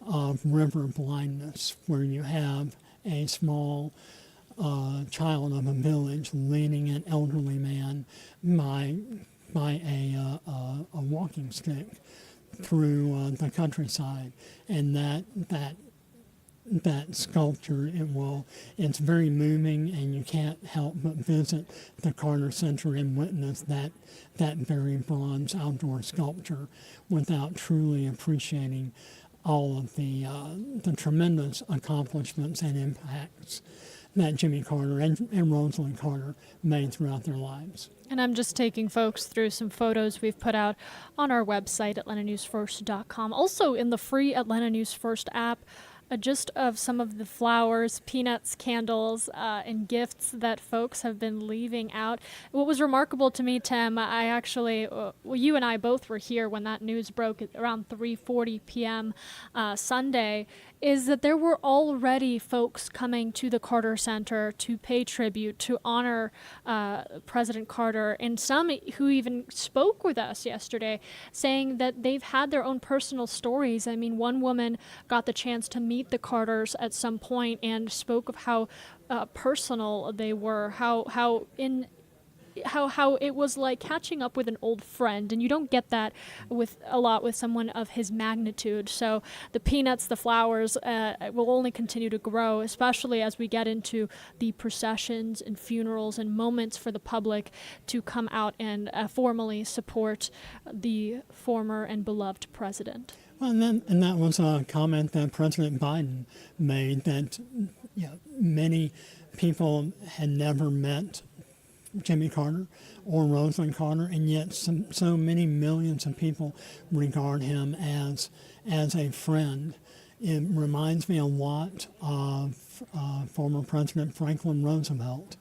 Speaker 2: of river blindness, where you have a small child of a village leading an elderly man by a walking stick through the countryside, and that that sculpture. It's very moving, and you can't help but visit the Carter Center and witness that very bronze outdoor sculpture without truly appreciating all of the tremendous accomplishments and impacts that Jimmy Carter and Rosalynn Carter made throughout their lives.
Speaker 1: And I'm just taking folks through some photos we've put out on our website, atlantanewsfirst.com. Also in the free Atlanta News First app, just of some of the flowers, peanuts, candles, and gifts that folks have been leaving out. What was remarkable to me, Tim, I actually, you and I both were here when that news broke at around 3:40 p.m. Sunday, is that there were already folks coming to the Carter Center to pay tribute, to honor President Carter, and some who even spoke with us yesterday saying that they've had their own personal stories. I mean, one woman got the chance to meet the Carters at some point and spoke of how personal they were, how it was like catching up with an old friend, and you don't get that with someone of his magnitude. So the peanuts, the flowers will only continue to grow, especially as we get into the processions and funerals and moments for the public to come out and formally support the former and beloved president.
Speaker 2: Well, and that was a comment that President Biden made, that many people had never met Jimmy Carter or Rosalynn Carter, and yet so many millions of people regard him as a friend. It reminds me a lot of former President Franklin Roosevelt.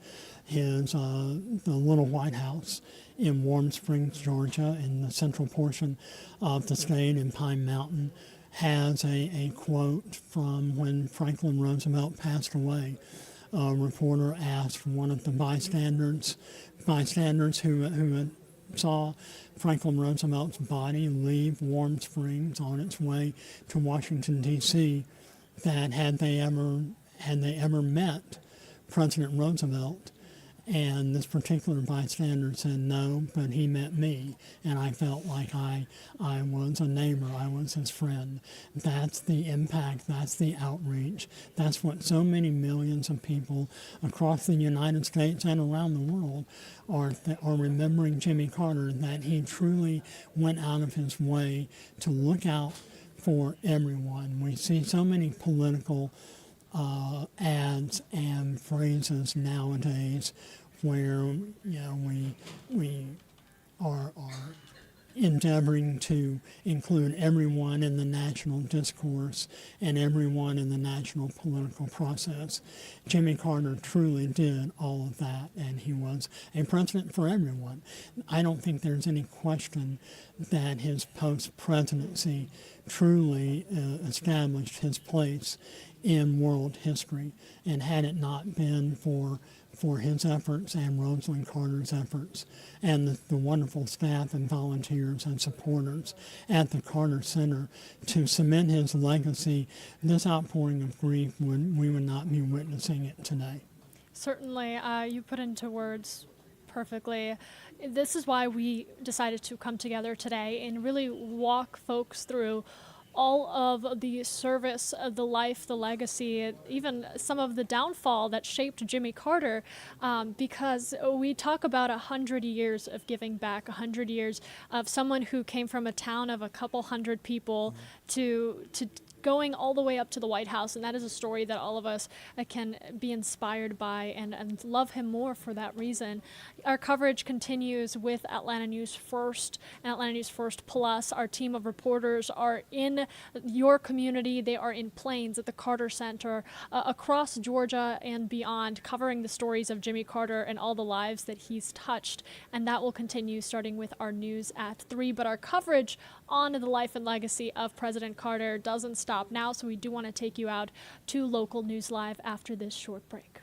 Speaker 2: The little White House in Warm Springs, Georgia, in the central portion of the state in Pine Mountain, has a quote from when Franklin Roosevelt passed away. A reporter asked one of the bystanders who saw Franklin Roosevelt's body leave Warm Springs on its way to Washington, D.C., that had they ever met President Roosevelt. And this particular bystander said, no, but he met me, and I felt like I was a neighbor, I was his friend. That's the impact, that's the outreach. That's what so many millions of people across the United States and around the world are remembering Jimmy Carter, that he truly went out of his way to look out for everyone. We see so many political ads and phrases nowadays where we are endeavoring to include everyone in the national discourse and everyone in the national political process. Jimmy Carter truly did all of that, and he was a president for everyone. I don't think there's any question that his post-presidency truly established his place in world history, and had it not been for his efforts and Rosalynn Carter's efforts and the wonderful staff and volunteers and supporters at the Carter Center to cement his legacy, this outpouring of grief, we would not be witnessing it today.
Speaker 1: Certainly, you put into words perfectly. This is why we decided to come together today and really walk folks through all of the service, the life, the legacy, even some of the downfall that shaped Jimmy Carter, because we talk about 100 years of giving back, 100 years of someone who came from a town of a couple hundred people to going all the way up to the White House, and that is a story that all of us can be inspired by and love him more for that reason. Our coverage continues with Atlanta News First and Atlanta News First Plus. Our team of reporters are in your community. They are in Plains at the Carter Center, across Georgia and beyond, covering the stories of Jimmy Carter and all the lives that he's touched, and that will continue starting with our news at 3. But our coverage on the life and legacy of President Carter doesn't stop now, so we do want to take you out to local news live after this short break.